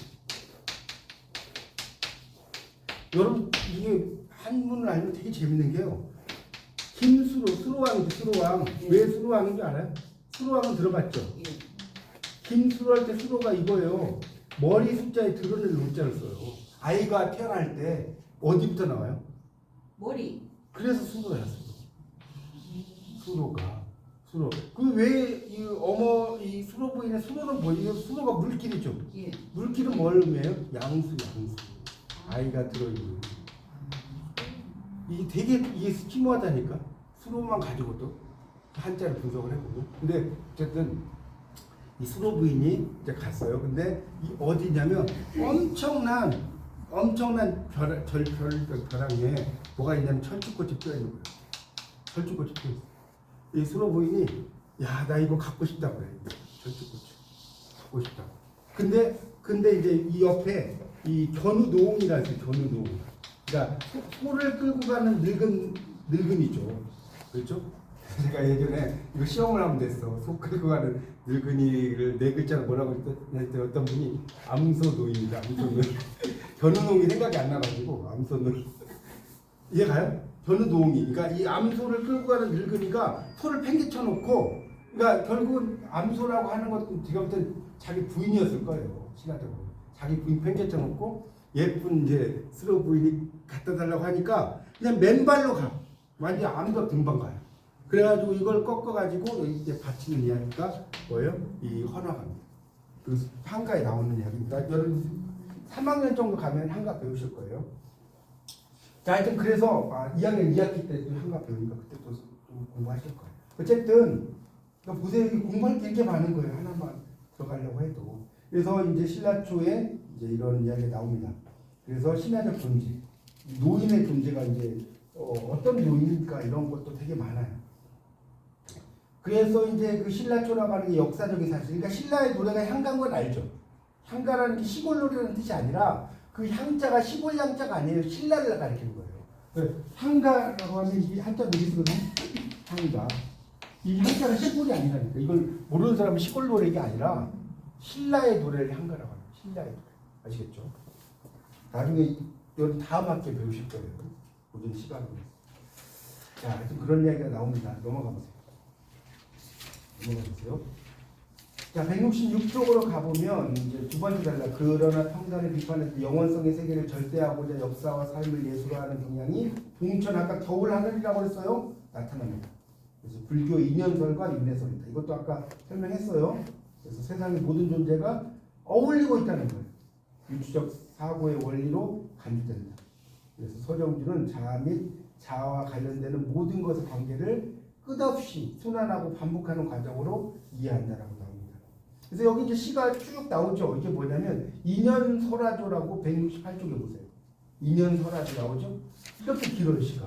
여러분 이게 한문을 알면 되게 재밌는 게요. 김수로 수로왕이죠. 수로왕. 왜 수로왕인 줄 알아요? 수로왕은 들어봤죠? 김수로 할 때 수로가 이거예요. 머리 숫자에 드러낼 노자를 써요. 아이가 태어날 때 어디부터 나와요? 머리. 그래서 수로야 수로. 수로가 수로. 그 왜 이 수로 부인의 수로는 뭐예요? 수로가 물길이죠. 예. 물길은 뭘 의미해요? 양수. 아이가 들어있는. 이게 되게 이게 스키모하다니까. 수로만 가지고도 한자를 분석을 해보고. 근데 어쨌든 이 수로 부인이 이제 갔어요. 근데 이 어디냐면 엄청난 벼랑에 뭐가 있냐면 철쭉꽃이 피어 있는 거예요. 철쭉꽃이 피어 있어. 이 수로 부인이 야 나 이거 갖고 싶다고 그래. 철쭉꽃 갖고 싶다고. 근데 이제 이 옆에 이 견우노웅이라 있어요. 견우노웅. 그러니까 소를 끌고 가는 늙은이죠. 그렇죠? 제가 예전에 이거 시험을 하면 됐어. 소 끌고 가는 늙은이를 4글자로 뭐라고 했더니 어떤 분이 암소노인이다. 암소노인. 견우노웅이 생각이 안 나가지고 암소노인. 이해가요? 견우노웅이. 그러니까 이 암소를 끌고 가는 늙은이가 소를 팽개쳐 놓고 그러니까 결국은 암소라고 하는 것도 제가 볼 땐 자기 부인이었을 거예요. 신화적으로. 자기 부인 팽개쳐 놓고 예쁜 이제 수로 부인이 갖다 달라고 하니까 그냥 맨발로 가. 완전 암벽 등반 가요. 그래가지고 이걸 꺾어가지고 이제 바치는 이야기가 뭐예요? 이 헌화가입니다. 그 한가에 나오는 이야기입니다. 여러분 3학년 정도 가면 한가 배우실 거예요. 자, 하여튼 그래서 2학년 2학기 때도 한가 배우니까 그때 또 좀 공부하실 거예요. 어쨌든 그러니까 보세요. 여기 공부할 게 되게 많은 거예요. 하나만 들어가려고 해도. 그래서 이제 신라초에 이제 이런 이야기가 나옵니다. 그래서 신화적 존재, 노인의 존재가 이제 어떤 노인일까 이런 것도 되게 많아요. 그래서 이제 그 신라초라고 하는 게 역사적인 사실. 그러니까 신라의 노래가 향가인 건 알죠. 향가라는 게 시골 노래라는 뜻이 아니라 그 향자가 시골 향자가 아니에요. 신라를 가리키는 거예요. 향가라고 하면 이 한자 노리거든요. 향가. 이 향자가 시골이 아니라니까. 이걸 모르는 사람은 시골 노래가 아니라 신라의 노래를 향가라고 합니다. 신라의 노래. 아시겠죠? 나중에 여러분 다음 학기에 배우실 거예요. 모든 시간으로. 자, 하여튼 그런 이야기가 나옵니다. 넘어가 보세요. 자, 166쪽으로 가보면 이제 두 번째 단락. 그러나 평산의 비판에서 영원성의 세계를 절대하고자 역사와 삶을 예술화하는 경향이 봉천 아까 겨울 하늘이라고 했어요. 나타납니다. 그래서 불교 인연설과 윤회설이다. 이것도 아까 설명했어요. 그래서 세상의 모든 존재가 어울리고 있다는 거예요. 유추적 사고의 원리로 간주된다. 그래서 서정주는 자아 및 자아와 관련되는 모든 것의 관계를 끝없이 순환하고 반복하는 과정으로 이해한다라고 나옵니다. 그래서 여기 이제 시가 쭉 나오죠. 이게 뭐냐면 인연설화조라고 168쪽에 보세요. 인연설화조 나오죠. 이렇게 길어요 시가.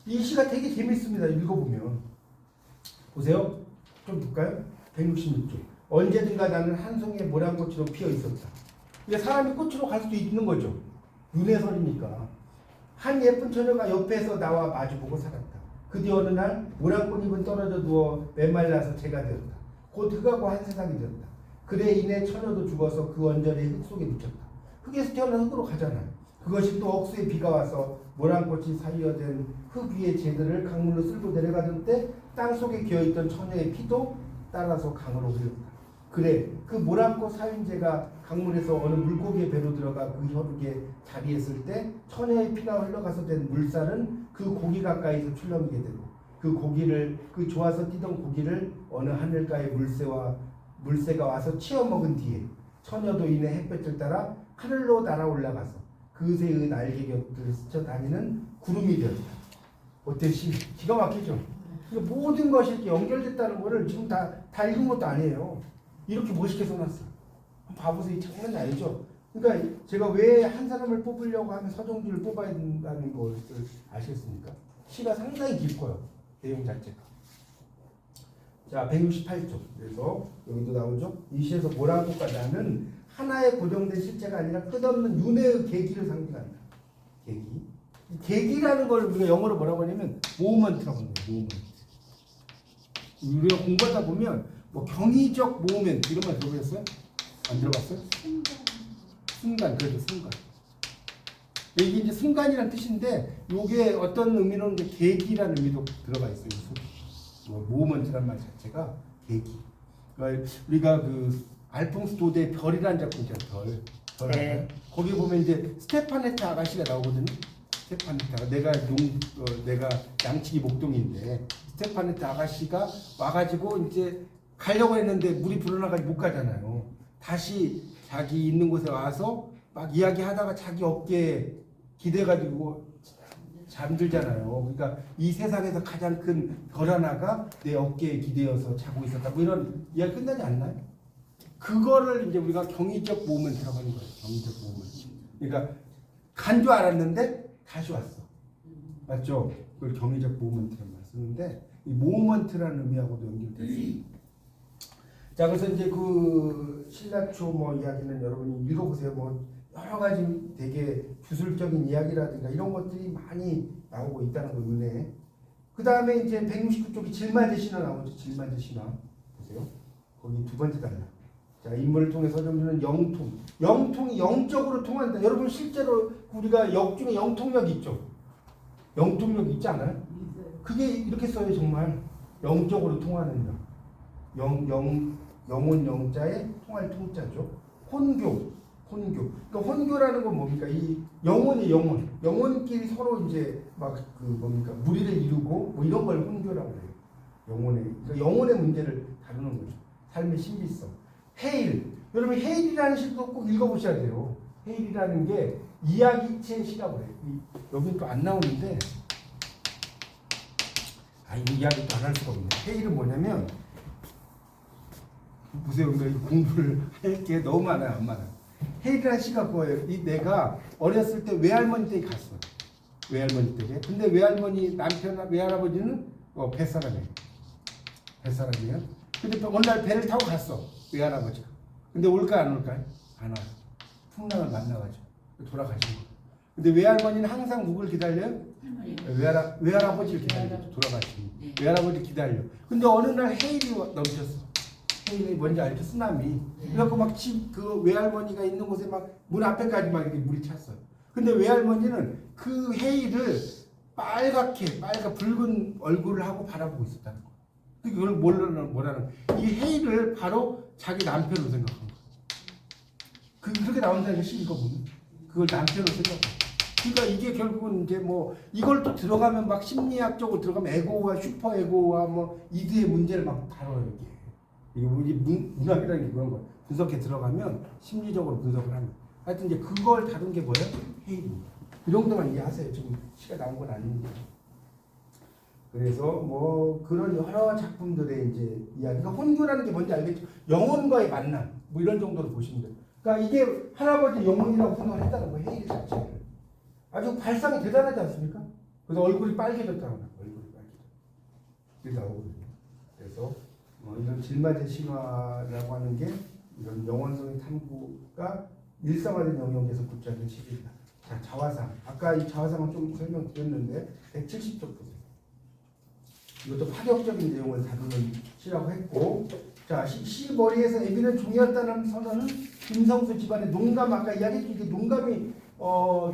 이 시가 되게 재밌습니다. 읽어보면 보세요. 좀 볼까요? 166쪽. 언제든가 나는 한 송이의 모란꽃으로 피어 있었다. 이게 사람이 꽃으로 갈 수도 있는 거죠. 윤회설이니까. 한 예쁜 처녀가 옆에서 나와 마주보고 살았다. 그 뒤 어느 날 모란꽃 잎은 떨어져 누워 메말라서 재가 되었다. 곧 흙하고 한 세상이 되었다. 그래 인해 처녀도 죽어서 그 언저리에 흙 속에 묻혔다. 흙에서 태어나 흙으로 가잖아요. 그것이 또 억수에 비가 와서 모란꽃이 사이어된 흙 위에 재들을 강물로 쓸고 내려가던 때 땅속에 기어있던 처녀의 피도 따라서 강으로 흘렀다. 그래 그 모란꽃 사윤재가 강물에서 어느 물고기의 배로 들어가 그 혈육에 자리했을 때 처녀의 피가 흘러가서 된 물살은 그 고기 가까이서 출렁이게 되고 그 좋아서 뛰던 고기를 어느 하늘가의 물새가 와서 치어먹은 뒤에 처녀도 이내 햇볕을 따라 하늘로 날아 올라가서 그 새의 날개 곁을 스쳐 다니는 구름이 되었다. 어때? 기가 막히죠? 그러니까 모든 것이 이렇게 연결됐다는 거를 지금 다 읽은 것도 아니에요. 이렇게 멋있게 써놨어요. 봐보세요. 장난이 아니죠? 그러니까 제가 왜 한 사람을 뽑으려고 하면 서정주를 뽑아야 된다는 것을 아시겠습니까? 시가 상당히 깊어요. 내용 자체가. 자, 168쪽. 그래서 여기도 나오죠. 이 시에서 모란꽃과 나는 하나의 고정된 실체가 아니라 끝없는 윤회의 계기를 상징한다. 계기. 이 계기라는 걸 우리가 영어로 뭐라고 하냐면 모먼트라고 합니다. 모먼트. 우리가 공부하다 보면 뭐 경의적 모멘트 이런 말 들어보셨어요? 안 들어봤어요? 순간. 그래도 순간. 이게 이제 순간이라는 뜻인데 이게 어떤 의미로는 계기라는 의미도 들어가 있어요. 모먼트란 말 자체가 계기. 그러니까 우리가 그 알퐁스 도데의 별이라는 작품 있잖아요. 별. 네. 거기 보면 이제 스테파네타 아가씨가 나오거든요. 스테파네타가 내가 양치기 목동인데 스테파네타 아가씨가 와가지고 이제 가려고 했는데 물이 불어나가지고 못 가잖아요. 다시 자기 있는 곳에 와서 막 이야기하다가 자기 어깨에 기대가지고 잠들잖아요. 그러니까 이 세상에서 가장 큰 별 하나가 내 어깨에 기대어서 자고 있었다. 뭐 이런 이야기 끝나지 않나요? 그거를 이제 우리가 경의적 모멘트라고 하는 거예요. 경의적 모멘트. 그러니까 간 줄 알았는데 다시 왔어. 맞죠? 그걸 경의적 모멘트라는 말 쓰는데 이 모멘트라는 의미하고도 연결돼 있어요. 자, 그래서 이제 그 신라초 뭐 이야기는 여러분이 읽어보세요. 뭐 여러 가지 되게 주술적인 이야기라든가 이런 것들이 많이 나오고 있다는 거 눈에. 그 다음에 이제 169쪽이 질만제 신화 나오죠. 질만제 신화 보세요. 거기 두 번째 단락. 자, 인물을 통해 서정주는 영통. 영통이 영적으로 통한다. 여러분 실제로 우리가 역 중에 영통력 있죠. 영통력 있지 않아요? 그게 이렇게 써요. 정말 영적으로 통하는 영혼 영자에 통할 통자죠. 혼교. 그러니까 혼교라는 건 뭡니까? 이 영혼끼리 서로 이제 막 그 뭡니까? 무리를 이루고 뭐 이런 걸 혼교라고 해요. 그러니까 영혼의 문제를 다루는 거죠. 삶의 신비성. 헤일. 여러분 헤일이라는 시도 꼭 읽어보셔야 돼요. 헤일이라는 게 이야기체 시라고 해요. 여기 또 안 나오는데 이 이야기도 안 할 수가 없네. 헤일은 뭐냐면 보세요. 우리가 공부를 할 게 너무 많아요. 안 많아요. 헤일이라는 시가 그거예요. 내가 어렸을 때 외할머니 댁에 갔어. 외할머니 댁에. 근데 외할머니 외할아버지는 뱃사람이에요. 뱃사람이에요. 근데 어느 날 배를 타고 갔어. 외할아버지가. 근데 올까 안 올까요? 안 와요. 풍랑을 만나가지고 돌아가신 거예요. 근데 외할머니는 항상 누굴 기다려요? 외할아버지를 기다려요. 돌아가신 외할아버지 기다려. 근데 어느 날 헤일이 넘쳤어. 헤일이 뭔지 알죠? 쓰나미. 그래갖고 막 그 외할머니가 있는 곳에 막 문 앞에까지 막 이렇게 물이 찼어요. 근데 외할머니는 그 헤일을 붉은 얼굴을 하고 바라보고 있었다는 거예요. 그걸 뭐라는 이 헤일을 바로 자기 남편으로 생각한 거예요. 그렇게 나온다는 시 읽어보면 그걸 남편으로 생각해요. 그러니까 이게 결국은 이제 뭐 이걸 또 들어가면 막 심리학적으로 들어가면 에고와 슈퍼 에고와 뭐 이드의 문제를 막 다뤄요. 이게 우리 문학이라는 게 그런 거예요. 분석에 들어가면 심리적으로 분석을 하는. 하여튼 이제 그걸 다룬 게 뭐예요? 헤일입니다. 그 정도만 이해하세요. 지금 시가 나온 건 아닙니다. 그래서 뭐 그런 여러 작품들의 이제 이야기가 혼교라는 게 뭔지 알겠죠? 영혼과의 만남 뭐 이런 정도로 보시면 돼요. 그러니까 이게 할아버지 영혼이라고 생각을 했다는 거예요. 헤일 자체를. 아주 발상이 대단하지 않습니까? 그래서 얼굴이 빨개졌다고 해요. 얼굴이 빨개졌다. 이게 나오거든요. 그래서 이런 질마제 신화라고 하는 게 이런 영혼성의 탐구가 일상화된 영역에서 붙잡은 시기입니다. 자, 자화상. 아까 이 자화상은 좀 설명드렸는데 170쪽 보세요. 이것도 파격적인 내용을 다루는 시라고 했고, 자, 시 머리에서 애비는 종이었다는 선언은 김성수 집안의 농감, 아까 이야기했듯이 이게 농감이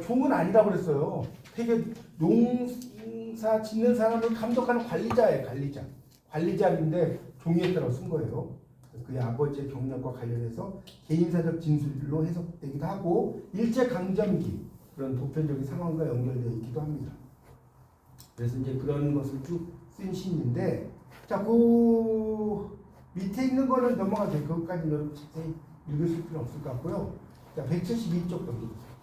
종은 아니라고 그랬어요. 되게 농사 짓는 사람을 감독하는 관리자예요, 관리자인데 종이었다고 쓴 거예요. 그의 아버지의 경력과 관련해서 개인사적 진술로 해석되기도 하고 일제강점기 그런 보편적인 상황과 연결되어 있기도 합니다. 그래서 이제 그런 것을 쭉 쓴 시인인데, 자, 그 밑에 있는 거는 넘어가도 돼요. 그것까지 여러분 자세히 읽으실 필요 없을 것 같고요. 자, 172쪽 넘겨보세요.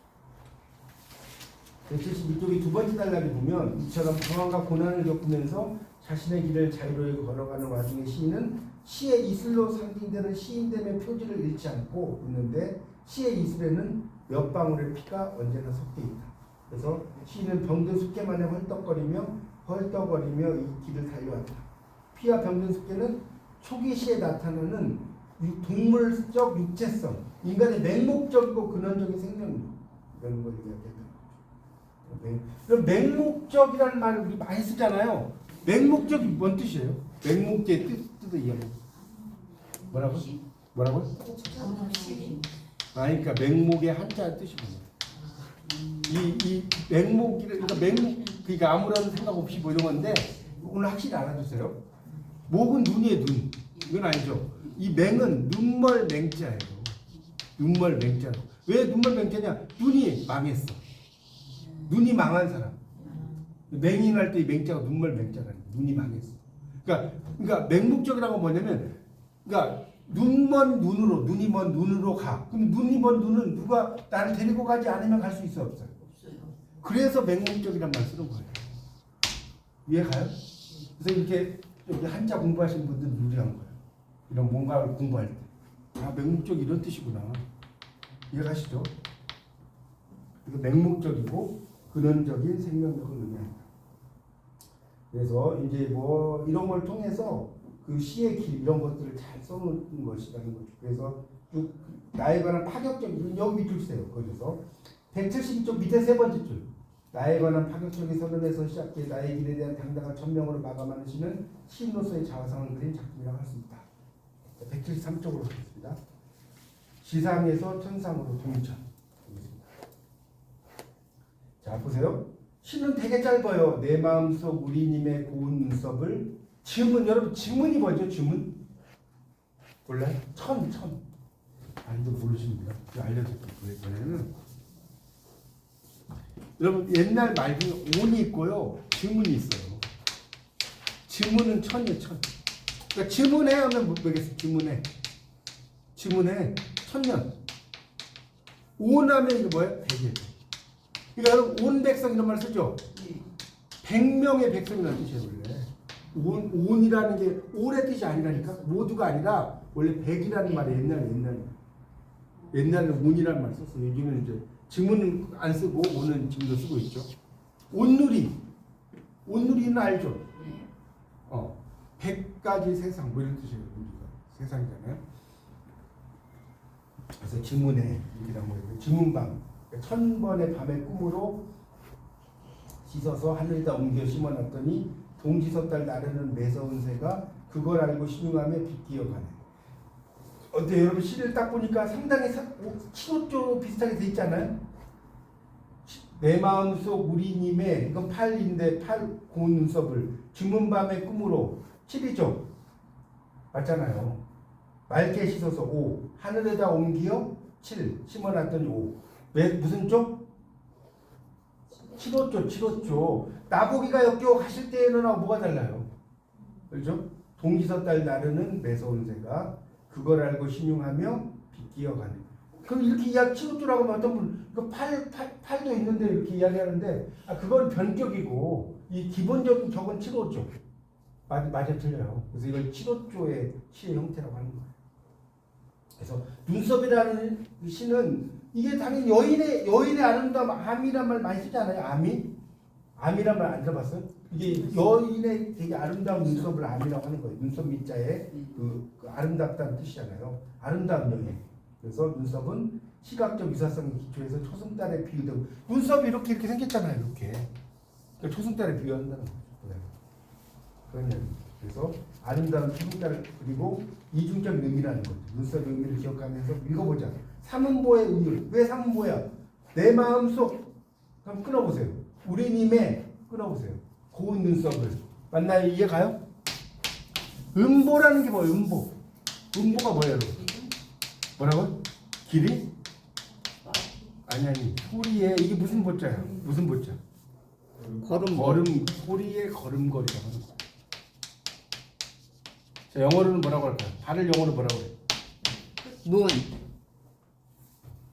172쪽이 두 번째 단락에 보면 이처럼 상황과 고난을 겪으면서 자신의 길을 자유로이 걸어가는 와중에 시인은 시의 이슬로 상징되는 시인됨의 표지를 잃지 않고 있는데 시의 이슬에는 몇 방울의 피가 언제나 섞여 있다. 그래서 시인은 병든 숫개만에 헐떡거리며 이 길을 달려왔다. 피와 병든 숫개는 초기 시에 나타나는 동물적 육체성, 인간의 맹목적이고 근원적인 생명력 이런 걸 이야기했던 거죠. 그럼 맹목적이라는 말을 우리 많이 쓰잖아요. 맹목적이 뭔 뜻이에요? 맹목제의 뜻도 이야기. 뭐라고? 그러니까 맹목의 한자 뜻이 뭐예요? 이 맹목이를 그러니까 아무런 생각 없이 뭐 이런 건데 오늘 확실히 알아두세요. 목은 눈이에요, 눈. 이건 아니죠. 이 맹은 눈멀 맹자예요. 눈멀 맹자. 왜 눈멀 맹자냐? 눈이 망했어. 눈이 망한 사람. 맹인 할 때 이 맹자가 눈멀 맹자라는 거예요. 눈이 망했어. 그러니까 맹목적이라는 건 뭐냐면, 그러니까 눈이 먼 눈으로 가. 그럼 눈이 먼 눈은 누가 나를 데리고 가지 않으면 갈 수 있어, 없어요? 그래서 맹목적이란 말 쓰는 거예요. 이해 가요? 그래서 이렇게 여기 한자 공부하시는 분들은 유리한 거예요. 이런 뭔가를 공부할 때. 아, 맹목적 이런 뜻이구나. 이해가시죠? 이거 맹목적이고 근원적인 생명력을 의미한다. 그래서 이제 뭐 이런 걸 통해서 그 시의 길 이런 것들을 잘 써놓은 것이라는 거죠. 그래서 나에 관한 파격적인 여기 밑줄 세요. 거기서 172쪽 밑에 세 번째 줄. 나에 관한 파격적인 선언에서 시작해 나의 길에 대한 당당한 천명으로 마감하는 시는 시인으로서의 자화상을 그린 작품이라고 할 수 있다. 173쪽으로 가겠습니다. 지상에서 천상으로 동천. 자, 보세요. 시는 되게 짧아요. 내 마음속 우리님의 고운 눈썹을 지문, 여러분 지문이 뭐죠? 지문? 몰라요? 천. 아직도 모르십니다. 알려드릴게요. 왜냐면 여러분 옛날 말 중에 온이 있고요. 지문이 있어요. 지문은 천이에요. 천. 그러니까 지문해 하면 뭐겠어요? 지문해. 천년. 온하면 이거 뭐예요? 백일. 그러니까 여러분 온백성 이런 말 쓰죠? 100명의 백성이라는 뜻이에요. 원래 온이라는 게 올의 뜻이 아니라니까. 모두가 아니라 원래 백이라는 말이 옛날에 온이라는 말 썼어요. 요즘은 이제 지문은 안 쓰고 온은 지금도 쓰고 있죠. 온누리는 알죠? 100가지 세상 뭐 이런 뜻이에요. 우리가 세상이잖아요. 그래서 지문에 이라고 해요. 지문밤. 1000번의 밤의 꿈으로 씻어서 하늘에다 옮겨 심어놨더니 동지섣달 나르는 매서운 새가 그걸 알고 신용하며 빗기어가네. 어때 여러분 시를 딱 보니까 상당히 치노조 비슷하게 돼 있잖아요. 내 마음속 우리님의 이건 팔인데 팔 고운 눈썹을 주문밤의 꿈으로 7이죠. 맞잖아요. 맑게 씻어서 5 하늘에다 옮겨 7 심어놨더니 5 왜 무슨 쪽? 7호조. 나보기가 역겨워 가실 때는 뭐가 달라요? 그렇죠? 동지섣달 나르는 매서운 새가 그걸 알고 신용하며 빗기어가네. 그럼 이렇게 이야기 7호조라고 하면 어떤 분 그 팔도 있는데 이렇게 이야기하는데 그건 변격이고 이 기본적인 적은 7호조. 맞아 틀려요. 그래서 이걸 7호조의 시의 형태라고 하는 거예요. 그래서 눈썹이라는 시는 이게 당연히 여인의 아름다움, 암이란 말 많이 쓰잖아요. 암이란 말 안 들어봤어요? 이게 여인의 되게 아름다운 눈썹을 암이라고 하는 거예요. 눈썹 밑자에 그 아름답다는 뜻이잖아요. 아름다운 여인. 그래서 눈썹은 시각적 유사성의 기초에서 초승달에 비유되고 눈썹이 이렇게 생겼잖아요. 이렇게 초승달에 비유한다는 거죠. 그런 이야기. 그래서 아름다운 초승달 그리고 이중적 의미라는 거죠. 눈썹의 의미를 기억하면서 읽어보자. 삼음보의 의미. 왜 삼음보야? 내 마음속. 그럼 끊어보세요. 우리님의 끊어보세요. 고운 눈썹을. 맞나요? 이해 가요? 음보라는 게 뭐예요? 음보. 음보가 뭐예요, 여러분? 뭐라고? 길이? 아니. 소리에 이게 무슨 보자야? 무슨 보자? 걸음. 소리의 걸음걸이라고 하는 거야. 자, 영어로는 뭐라고 할까요? 발을 영어로 뭐라고 해요? 문.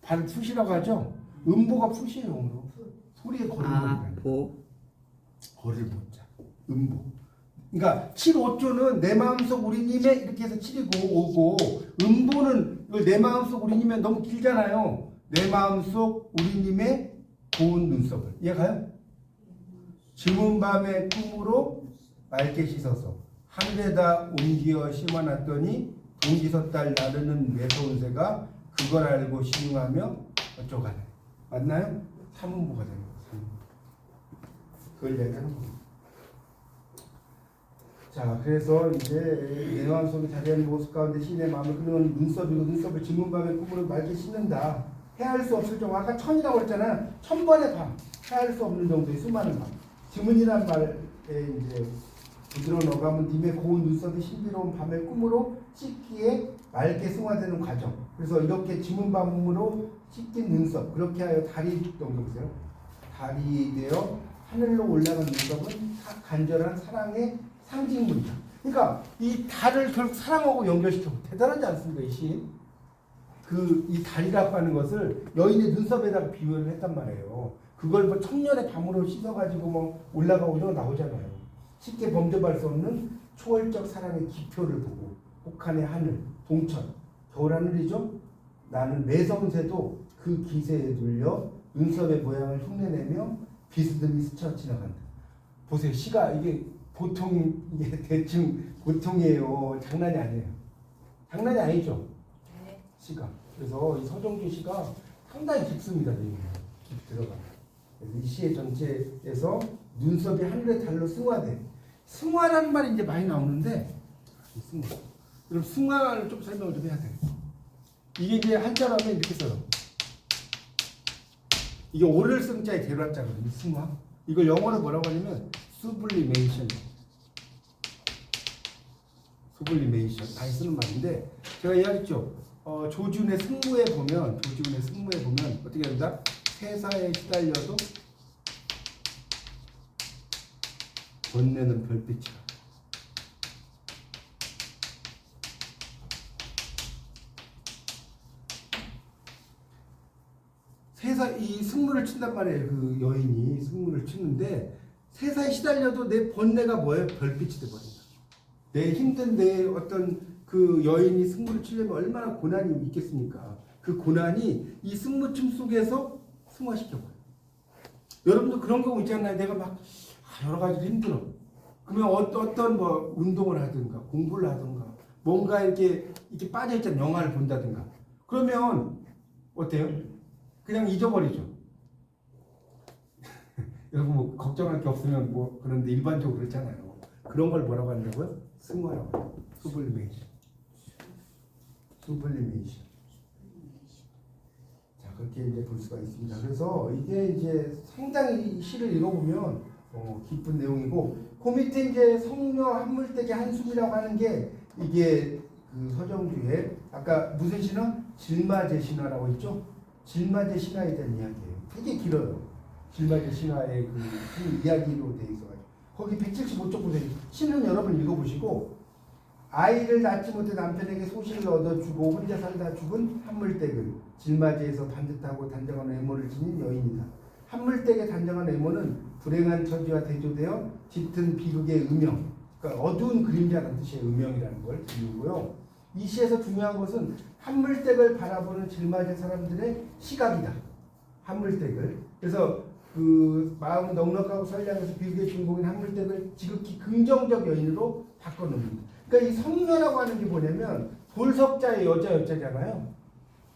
발 풋이라고 하죠? 음보가 풋이에요, 영어로. 소리의 걸음걸이. 보. 거를 보자. 음보. 그러니까 7~5조는 내 마음속 우리님의 이렇게 해서 7이고 5고 음보는 내 마음속 우리님의 너무 길잖아요. 내 마음속 우리님의 고운 눈썹을. 이해가요? 즈문 밤의 꿈으로 맑게 씻어서 하늘에다 옮겨 심어놨더니 동기섣달 나르는 매서운 새가 그걸 알고 신용하며 어쩌가네. 맞나요? 삼음보가 되는 거예요. 그걸 얘기하는 겁니다. 자, 그래서 이제 내 마음속에 자리하는 모습 가운데 신의 마음을 흐르는 눈썹이고 눈썹을 즈문 밤의 꿈으로 맑게 씻는다. 헤아릴 수 없을 정도. 아까 천이라고 했잖아요. 1000번의 밤. 헤아릴 수 없는 정도의 수많은 밤. 즈문이란 말에 이제 부드러운 어감은 님의 고운 눈썹이 신비로운 밤의 꿈으로 씻기에 맑게 승화되는 과정. 그래서 이렇게 즈문 밤으로 씻긴 눈썹. 그렇게 하여 달이 넘겨보세요. 달이 되어 하늘로 올라간 눈썹은 간절한 사랑의 상징물이다. 그러니까 이 달을 결국 사랑하고 연결시켜. 대단하지 않습니까, 이 시? 이 달이라고 하는 것을 여인의 눈썹에다가 비유를 했단 말이에요. 그걸 뭐 천년의 밤으로 씻어가지고 뭐 올라가고 이런 거 나오잖아요. 쉽게 범접할 수 없는 초월적 사랑의 기표를 보고 혹한의 하늘, 동천, 겨울 하늘이죠. 나는 매서운 새도 그 기세에 눌려 눈썹의 모양을 흉내내며 비스듬히 스쳐 지나간다. 보세요. 시가 이게 보통 이게 대충 보통이에요. 장난이 아니에요. 장난이 아니죠. 시가. 그래서 이 서정주 시가 상당히 깊습니다. 깊이 들어가. 그래서 이 시의 전체에서 눈썹이 하늘의 달로 승화돼. 승화라는 말이 이제 많이 나오는데 승화. 그럼 승화를 좀 설명을 좀 해야 돼. 이게 이제 한자로 하면 이렇게 써요. 이게 오를 승자의 대로자거든요. 승화. 이걸 영어로 뭐라고 하냐면 sublimation. sublimation. 다시 쓰는 말인데 제가 이야기했죠. 조준의 승무에 보면 어떻게 된다? 세사에 시달려도 번뇌는 별빛이라. 이 승무를 친단 말이에요. 그 여인이 승무를 치는데 세사에 시달려도 내 번뇌가 뭐예요? 별빛이 돼버린다. 내 힘든 내 어떤 그 여인이 승무를 치려면 얼마나 고난이 있겠습니까? 그 고난이 이 승무춤 속에서 승화시켜버려요. 여러분도 그런 경우 있잖아요. 내가 막 여러 가지로 힘들어. 그러면 어떤 뭐 운동을 하든가 공부를 하든가 뭔가 이렇게 빠져있잖아요. 영화를 본다든가. 그러면 어때요? 그냥 잊어버리죠. 여러분 뭐 걱정할 게 없으면 뭐 그런데 일반적으로 그렇잖아요. 그런 걸 뭐라고 한다고요? 승화라고 해요. 수블리메이션. 자, 그렇게 이제 볼 수가 있습니다. 그래서 이게 이제 상당히 이 시를 읽어보면 깊은 내용이고, 그 밑에 이제 성녀 한물대기 한숨이라고 하는 게 이게 그 서정주의 아까 무슨 신화? 질마제 신화라고 했죠? 질마제 신화에 대한 이야기예요. 되게 길어요. 질마제 신화의 그 이야기로 돼 있어가지고 거기 175쪽 보세요. 신은 여러분 읽어보시고 아이를 낳지 못해 남편에게 소식을 얻어주고 혼자 살다 죽은 한물댁을 질마제에서 반듯하고 단정한 외모를 지닌 여인이다. 한물댁의 단정한 외모는 불행한 처지와 대조되어 짙은 비극의 음영, 그러니까 어두운 그림자라는 뜻의 음영이라는 걸 드리고요. 이 시에서 중요한 것은 한물댁을 바라보는 질마제 사람들의 시각이다. 한물댁을. 그래서 그 마음 넉넉하고 선량해서 비극의 주인공인 한물댁을 지극히 긍정적 여인으로 바꿔놓습니다. 그러니까 이 성녀라고 하는 게 뭐냐면 돌석자의 여자잖아요.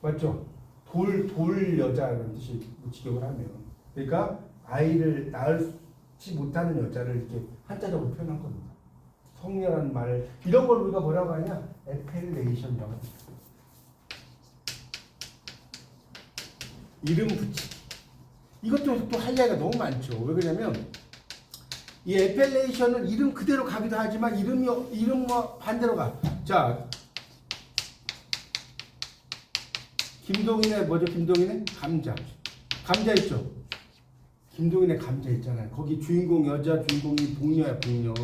맞죠? 돌 여자라는 뜻이 직역을 하면. 그러니까 아이를 낳지 못하는 여자를 이렇게 한자적으로 표현한 겁니다. 성녀라는 말을 이런 걸 우리가 뭐라고 하냐? 에펠레이션이라고 합니다. 이름 붙이기. 이것도 또 할 얘기가 너무 많죠. 왜 그러냐면 이 에펠레이션은 이름 그대로 가기도 하지만 이름과 반대로 가. 자, 김동인의 뭐죠? 김동인의 감자. 감자 있죠? 김동인의 감자 있잖아요. 거기 주인공 여자 주인공이 복녀야 복녀.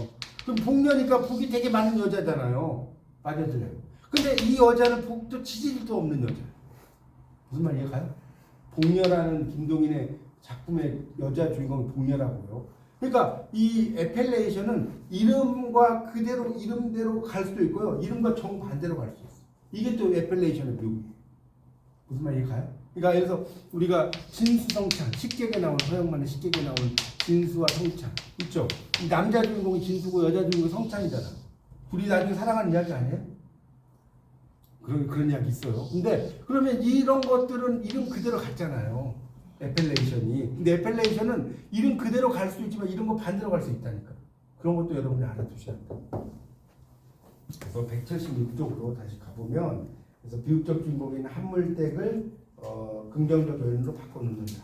그럼 복녀니까 복이 되게 많은 여자잖아요. 맞아들래요. 근데 이 여자는 복도 치질도 없는 여자. 무슨 말 이해가요? 복녀라는 김동인의 작품의 여자 주인공이 복녀라고요. 그러니까 이 에펠레이션은 이름과 그대로 이름대로 갈 수도 있고요. 이름과 정반대로 갈 수 있어요. 이게 또 에펠레이션의 묘미예요. 무슨 말 이해가요? 그러니까 예를 들어서 우리가 진수성찬, 식객에 나온 서영만의 식객에 나온 진수와 성찬 있죠? 이 남자 주인공이 진수고 여자 주인공이 성찬이잖아. 둘이 나중에 사랑하는 이야기 아니에요? 그런 이야기 있어요. 근데 그러면 이런 것들은 이름 그대로 갔잖아요. 에펠레이션이. 근데 에펠레이션은 이름 그대로 갈 수 있지만 이런 거 반대로 갈 수 있다니까. 그런 것도 여러분이 알아두셔야 돼요. 그래서 176쪽으로 다시 가보면 그래서 비극적 주인공인 한물댁을 긍정적 요인으로 바꿔놓는다.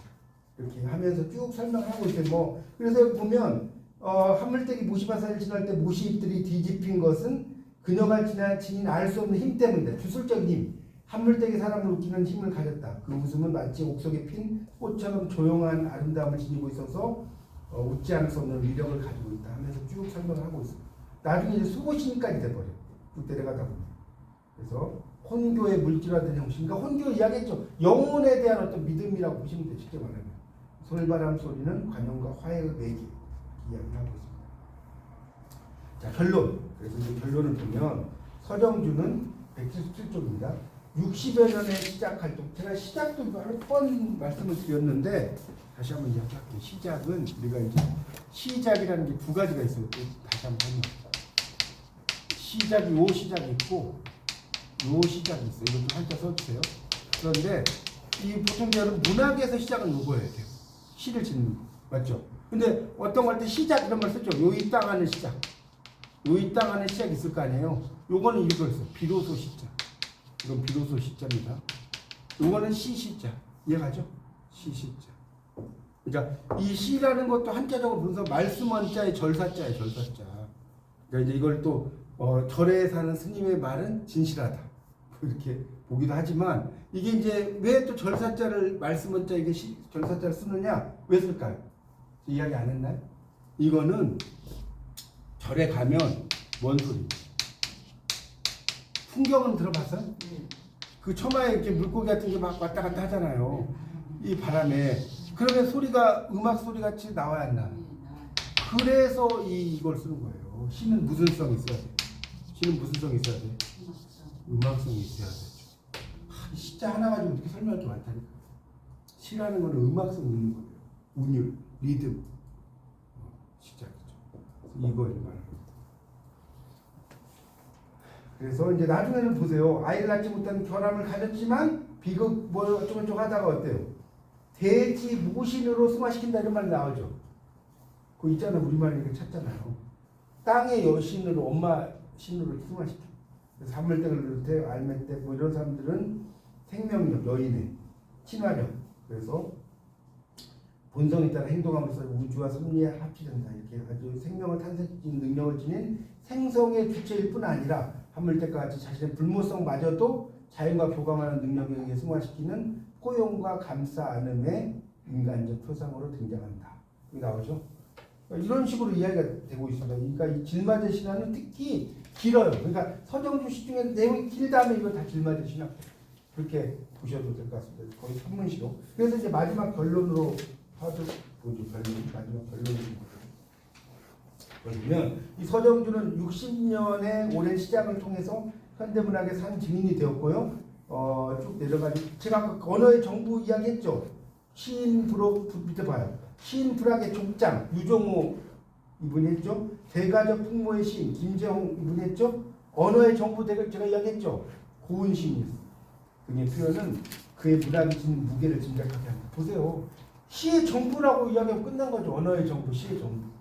이렇게 하면서 쭉 설명을 하고 있어요. 뭐 그래서 보면 한물댁이 모시바사를 지날 때 모시잎들이 뒤집힌 것은 그녀가 지닌 알 수 없는 힘 때문이다. 주술적인 힘. 한물댁이 사람을 웃기는 힘을 가졌다. 그 웃음은 마치 옥석에 핀 꽃처럼 조용한 아름다움을 지니고 있어서 웃지 않을 수 없는 위력을 가지고 있다 하면서 쭉 설명을 하고 있습니다. 나중에 이제 수고신까지 돼버려. 쭉 내려가다 보면. 그래서 혼교의 물질화된 형식. 그러니까 혼교 이야기했죠. 영혼에 대한 어떤 믿음이라고 보시면 돼요. 쉽게 말하면. 솔바람 소리는 관용과 화해의 매개. 이야기를 하고 있습니다. 자, 결론. 그래서 이제 결론을 보면 서정주는 177쪽입니다. 60여 년에 시작 활동. 제가 시작도 몇 번 말씀을 드렸는데 다시 한번 이야기할게요. 시작은 우리가 이제 시작이라는 게 두 가지가 있어요. 또 다시 한번 설명합니다. 시작이 요 시작이 있고 요 시작이 있어요. 이것도 한자 써주세요. 그런데 이 보통 여러분 문학에서 시작은 요거예요. 시를 짓는 거. 맞죠? 근데 어떤 거 할 때 시작 이런 걸 쓰죠. 요 이 땅 안에 시작. 요 이 땅 안에 시작이 있을 거 아니에요. 요거는 이거 있어요. 비로소 시자. 이건 비로소 시자입니다. 요거는 시시자. 이해가죠? 시시자. 그러니까 이 시라는 것도 한자적으로 보면서 말씀 원자의 절사자예요. 절사자. 그러니까 이제 이걸 또 절에 사는 스님의 말은 진실하다. 이렇게 보기도 하지만 이게 이제 왜 또 절사자를 말씀 원자에게 절사자를 쓰느냐? 왜 쓸까요? 이야기 안 했나요? 이거는 절에 가면 뭔 소리? 풍경은 들어봤어요? 그 처마에 이렇게 물고기 같은 게 막 왔다 갔다 하잖아요. 이 바람에. 그러면 소리가 음악 소리 같이 나와야 안 나? 그래서 이걸 쓰는 거예요. 시는 무슨 성이 있어야 돼? 시는 무슨 성이 있어야 돼? 음악성이 있어야 되죠. 시자 하나 가지고 이렇게 설명할 게 많다니까. 시라는 거는 음악성이 있는 거예요. 운율, 리듬. 시작이죠. 이걸 말합니다. 그래서 이제 나중에는 보세요. 아이를 낳지 못한 결함을 가졌지만 비극 뭐 어쩌고저쩌고 하다가 어때요? 대지 무신으로 승화시킨다 이런 말이 나오죠. 그거 있잖아요. 우리말에 이렇게 찾잖아요. 땅의 여신으로 엄마 신으로 승화시켜. 그래서 한물댁을 비롯해 알매댁 뭐 이런 사람들은 생명력, 여인의 친화력. 그래서 본성에 따라 행동함으로써 우주와 섭리에 합치된다. 이렇게 아주 생명을 탄생시키는 능력을 지닌 생성의 주체일 뿐 아니라 한물댁과 같이 자신의 불모성마저도 자연과 교감하는 능력에 의해 승화시키는 포용과 감싸 안음의 인간적 표상으로 등장한다. 여기 나오죠? 이런 식으로 이야기가 되고 있습니다. 그러니까 이 질맞은 신화는 특히 길어요. 그러니까 서정주 시 중에 내용이 길다면 이거 다 질맞은 신화. 그렇게 보셔도 될 것 같습니다. 거의 산문시로. 그래서 이제 마지막 결론으로 하도 보죠. 마지막 결론이 그러면 이 서정주는 60년의 오랜 시작을 통해서 현대문학의 산 증인이 되었고요. 쭉 내려가지고 제가 아까 언어의 정부 이야기했죠. 시인 불호 밑에 봐요. 시인 불학의 족장 유종호 이분이 했죠. 대가적 풍모의 시인 김재홍 이분이 했죠. 언어의 정부 제가 이야기했죠. 고운 시인이었어요. 등의 표현은 그의 문학이 지닌 무게를 짐작하게 합니다. 보세요. 시의 정부라고 이야기하면 끝난 거죠. 언어의 정부, 시의 정부.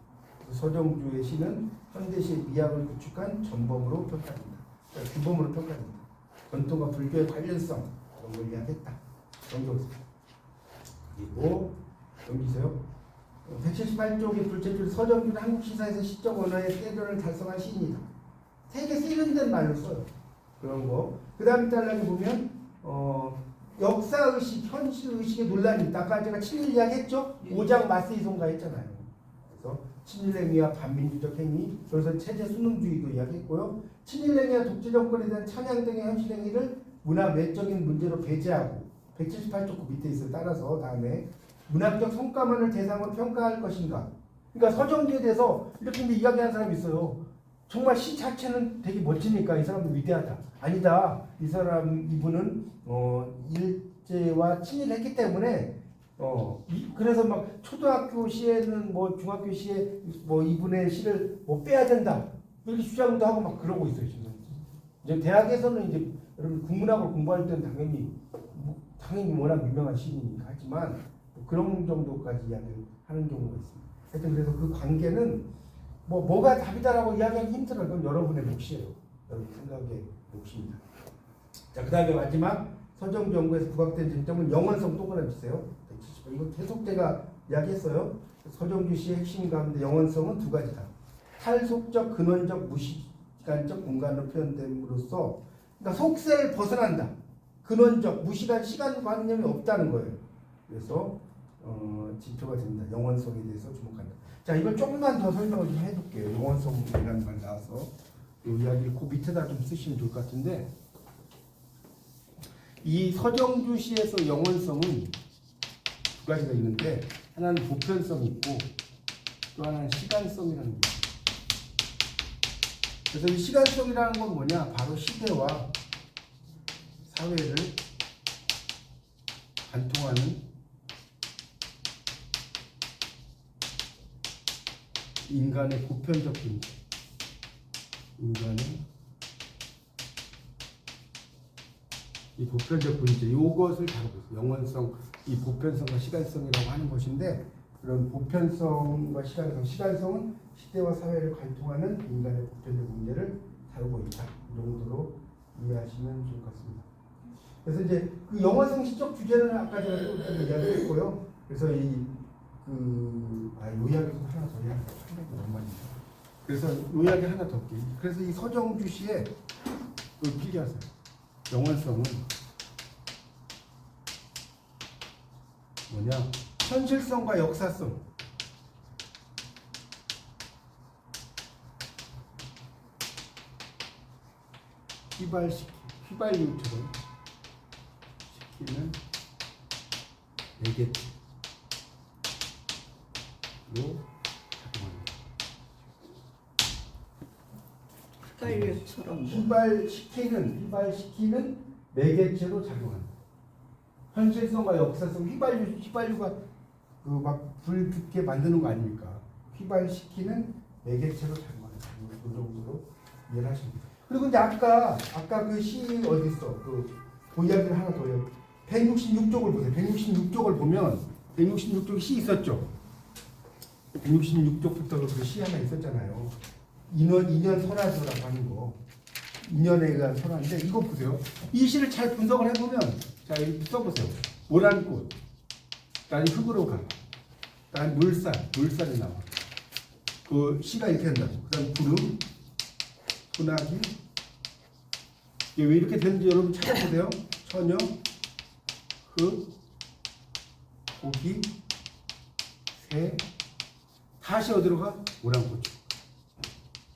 서정주의 시는 현대시의 미학을 구축한 전범으로 평가된다. 그러니까 규범으로 평가된다. 전통과 불교의 관련성 이런 걸 이야기했다. 정교수. 그리고 넘기세요. 178쪽의 불체줄 서정규는 한국 시사에서 시적 언어의 세련을 달성한 시인이다. 되게 세련된 말로 써요. 그런 거. 그 다음 단락에 보면 역사의식, 현실의식의 논란이 있다. 아까 제가 친일 이야기했죠? 5장 마스이송가 했잖아요. 그래서 친일행위와 반민주적 행위, 그래서 체제 수능주의도 이야기했고요. 친일행위와 독재정권에 대한 찬양 등의 현실행위를 문화 외적인 문제로 배제하고 178쪽 그 밑에 있어요. 따라서 다음에 문학적 성과만을 대상으로 평가할 것인가. 그러니까 서정기에 대해서 이렇게 이제 이야기하는 사람이 있어요. 정말 시 자체는 되게 멋지니까 이 사람은 위대하다. 아니다. 이 사람 이분은 일제와 친일했기 때문에 그래서 막 초등학교 시에는 뭐 중학교 시에 뭐 이분의 시를 뭐 빼야 된다. 이렇게 주장도 하고 막 그러고 있어요 지금. 이제 대학에서는 이제 여러분 국문학을 공부할 때는 당연히 워낙 유명한 시인이니까 하지만 뭐 그런 정도까지 이야기를 하는 경우가 있습니다. 하여튼 그래서 그 관계는 뭐가 답이다라고 이야기하기 힘들어요. 그건 여러분의 몫이에요. 여러분 생각의 몫입니다. 자, 그 다음에 마지막 서정연구에서 부각된 쟁점은 영원성 동그라미 주세요. 이거 계속 제가 이야기했어요. 서정규 씨의 핵심 가운데 영원성은 두 가지다. 탈속적, 근원적, 무시간적 공간으로 표현됨으로써 그러니까 속세를 벗어난다. 근원적, 무시간, 시간관념이 없다는 거예요. 그래서 지표가 됩니다. 영원성에 대해서 주목한다. 자, 이걸 조금만 더 설명을 좀 해둘게요. 영원성이라는 말 나와서 이 이야기를 그 밑에다 좀 쓰시면 좋을 것 같은데 이 서정주 시에서 영원성은 두 가지가 있는데 하나는 보편성이 있고 또 하나는 시간성이라는 게 있어요. 그래서 이 시간성이라는 건 뭐냐? 바로 시대와 사회를 관통하는 인간의 보편적 존재, 인간의 이 보편적 존재, 이것을 다루고 있어요. 영원성, 이 보편성과 시간성이라고 하는 것인데 그런 보편성과 시간성은 시대와 사회를 관통하는 인간의 보편적 문제를 다루고 있다. 이 정도로 이해하시면 좋을 것 같습니다. 그래서 이제 그 영원성 시적 주제는 아까 제가 또 이야기했고요. 그래서 요약을 하나 더 해야 그래서 요약이 하나 더 할게요. 그래서 이 서정주 씨의 필기하세요. 영원성은 뭐냐? 현실성과 역사성. 휘발유처럼 시키는 내게로 휘발유처럼 휘발시키는 매개체로 작용한다. 현실성과 역사성, 휘발유가 그 막 불 붙게 만드는 거 아닙니까? 휘발시키는 매개체로 작용한다. 이 정도로 이해를 하십니다. 그리고 이제 아까 그 시 어디 있어? 그 이야기를 하나 더 해요. 166쪽을 보세요. 166쪽을 보면 166쪽에 시 있었죠. 166쪽부터 그 시 하나 있었잖아요. 인연 설화조라고 하는 거. 인연에 의한 설화인데 이거 보세요. 이 시를 잘 분석을 해보면 자 이렇게 써보세요. 모란꽃, 그다음에 흙으로 가, 그다음에 물살이 나와. 그 시가 이렇게 된다고. 그다음 구름, 소나기. 이게 왜 이렇게 되는지 여러분 찾아보세요. 처녀, 흙, 고기, 새. 다시 어디로 가? 모란꽃.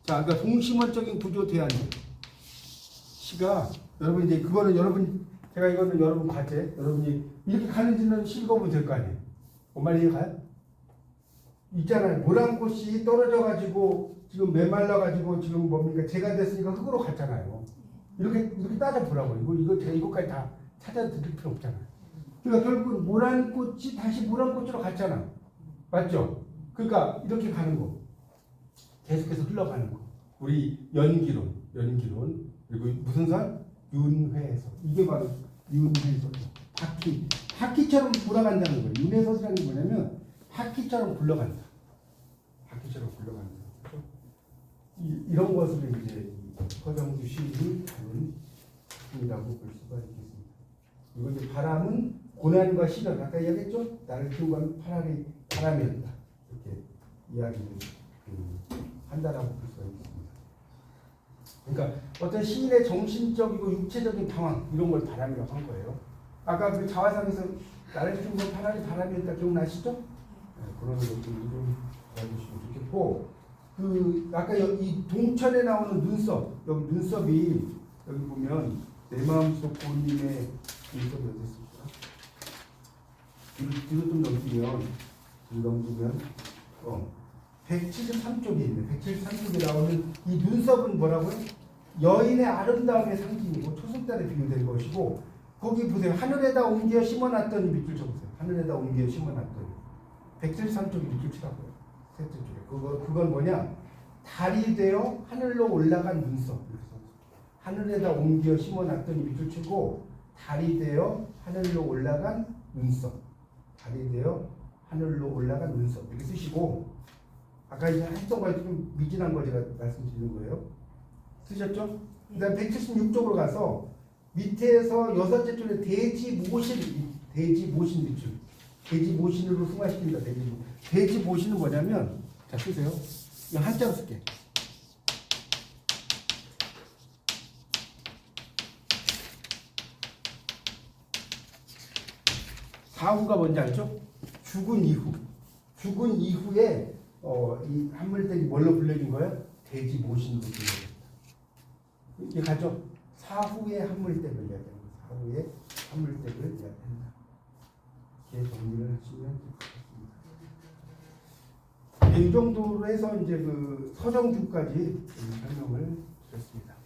자, 그러니까 동심원적인 구조 대안. 시가 여러분 이제 그거는 제가 이거는 여러분 과제. 여러분이 이렇게 가는지는 읽어보면 될 거 아니에요. 뭔 말이 가요? 있잖아요. 모란꽃이 떨어져가지고 지금 메말라가지고 지금 뭡니까? 재가 됐으니까 흙으로 갔잖아요. 이렇게 따져보라고. 제가 이것까지 다 찾아 드릴 필요 없잖아요. 그러니까 결국 모란꽃이 다시 모란꽃으로 갔잖아. 맞죠? 그러니까 이렇게 가는 거. 계속해서 흘러가는 거. 우리 연기론. 그리고 무슨 설? 윤회설. 이게 바로 윤회설. 바퀴처럼 돌아간다는 거예요. 윤회설이라는 게 뭐냐면 바퀴처럼 굴러간다. 바퀴처럼 굴러간다. 이런 것을 이제 서정주 시인이 다룬 작품이라고 볼 수가 있겠습니다. 이거 이제 바람은 고난과 시련, 아까 이야기했죠? 나를 키우고 가는 바람이었다. 이렇게 이야기를 한다라고 볼 수가 있습니다. 그러니까 어떤 시인의 정신적이고 육체적인 방황 이런 걸 바람이라고 한 거예요. 아까 그 자화상에서 나를 키우고 가는 바람이었다 기억나시죠? 네, 그런 것들을 좀 알아주시면 좋겠고, 그 아까 이 동천에 나오는 눈썹, 여기 눈썹이 여기 보면 내 마음속 고님의 눈썹이 어디 있습니까? 뒤로 좀 넘기면 173쪽에 있네. 173쪽에 나오는 이 눈썹은 뭐라고요? 여인의 아름다움의 상징이고 초승달에 비유된 것이고, 거기 보세요. 하늘에다 옮겨 심어놨더니 밑줄 쳐보세요. 하늘에다 옮겨 심어놨더니 173쪽에 밑줄 치라고요. 셋째 쪽에 그건 뭐냐? 달이 되어 하늘로 올라간 눈썹. 하늘에다 옮겨 심어놨더니 밑줄 치고 달이 되어 하늘로 올라간 눈썹. 달이 되어 하늘로 올라간 눈썹 이렇게 쓰시고, 아까 이제 했던 거에 좀 미진한 거 제가 말씀드리는 거예요. 쓰셨죠? 그다음 176쪽으로 가서 밑에서 여섯째 줄에 돼지 모신 밑줄. 돼지 모신으로 승화시킨다. 돼지 모신은 뭐냐면, 자 쓰세요. 이거 한자로 쓸게. 사후가 뭔지 알죠? 죽은 이후에 이 한물댁이 뭘로 불려진 거예요? 돼지 모신으로 불려졌다. 이게 가죠? 사후의 한물댁을 이야기하는 거예요. 사후의 한물댁을 이야기한다. 이렇게 정리를 하시면 될 것 같습니다. 이 정도로 해서 이제 그 서정주까지 설명을 드렸습니다.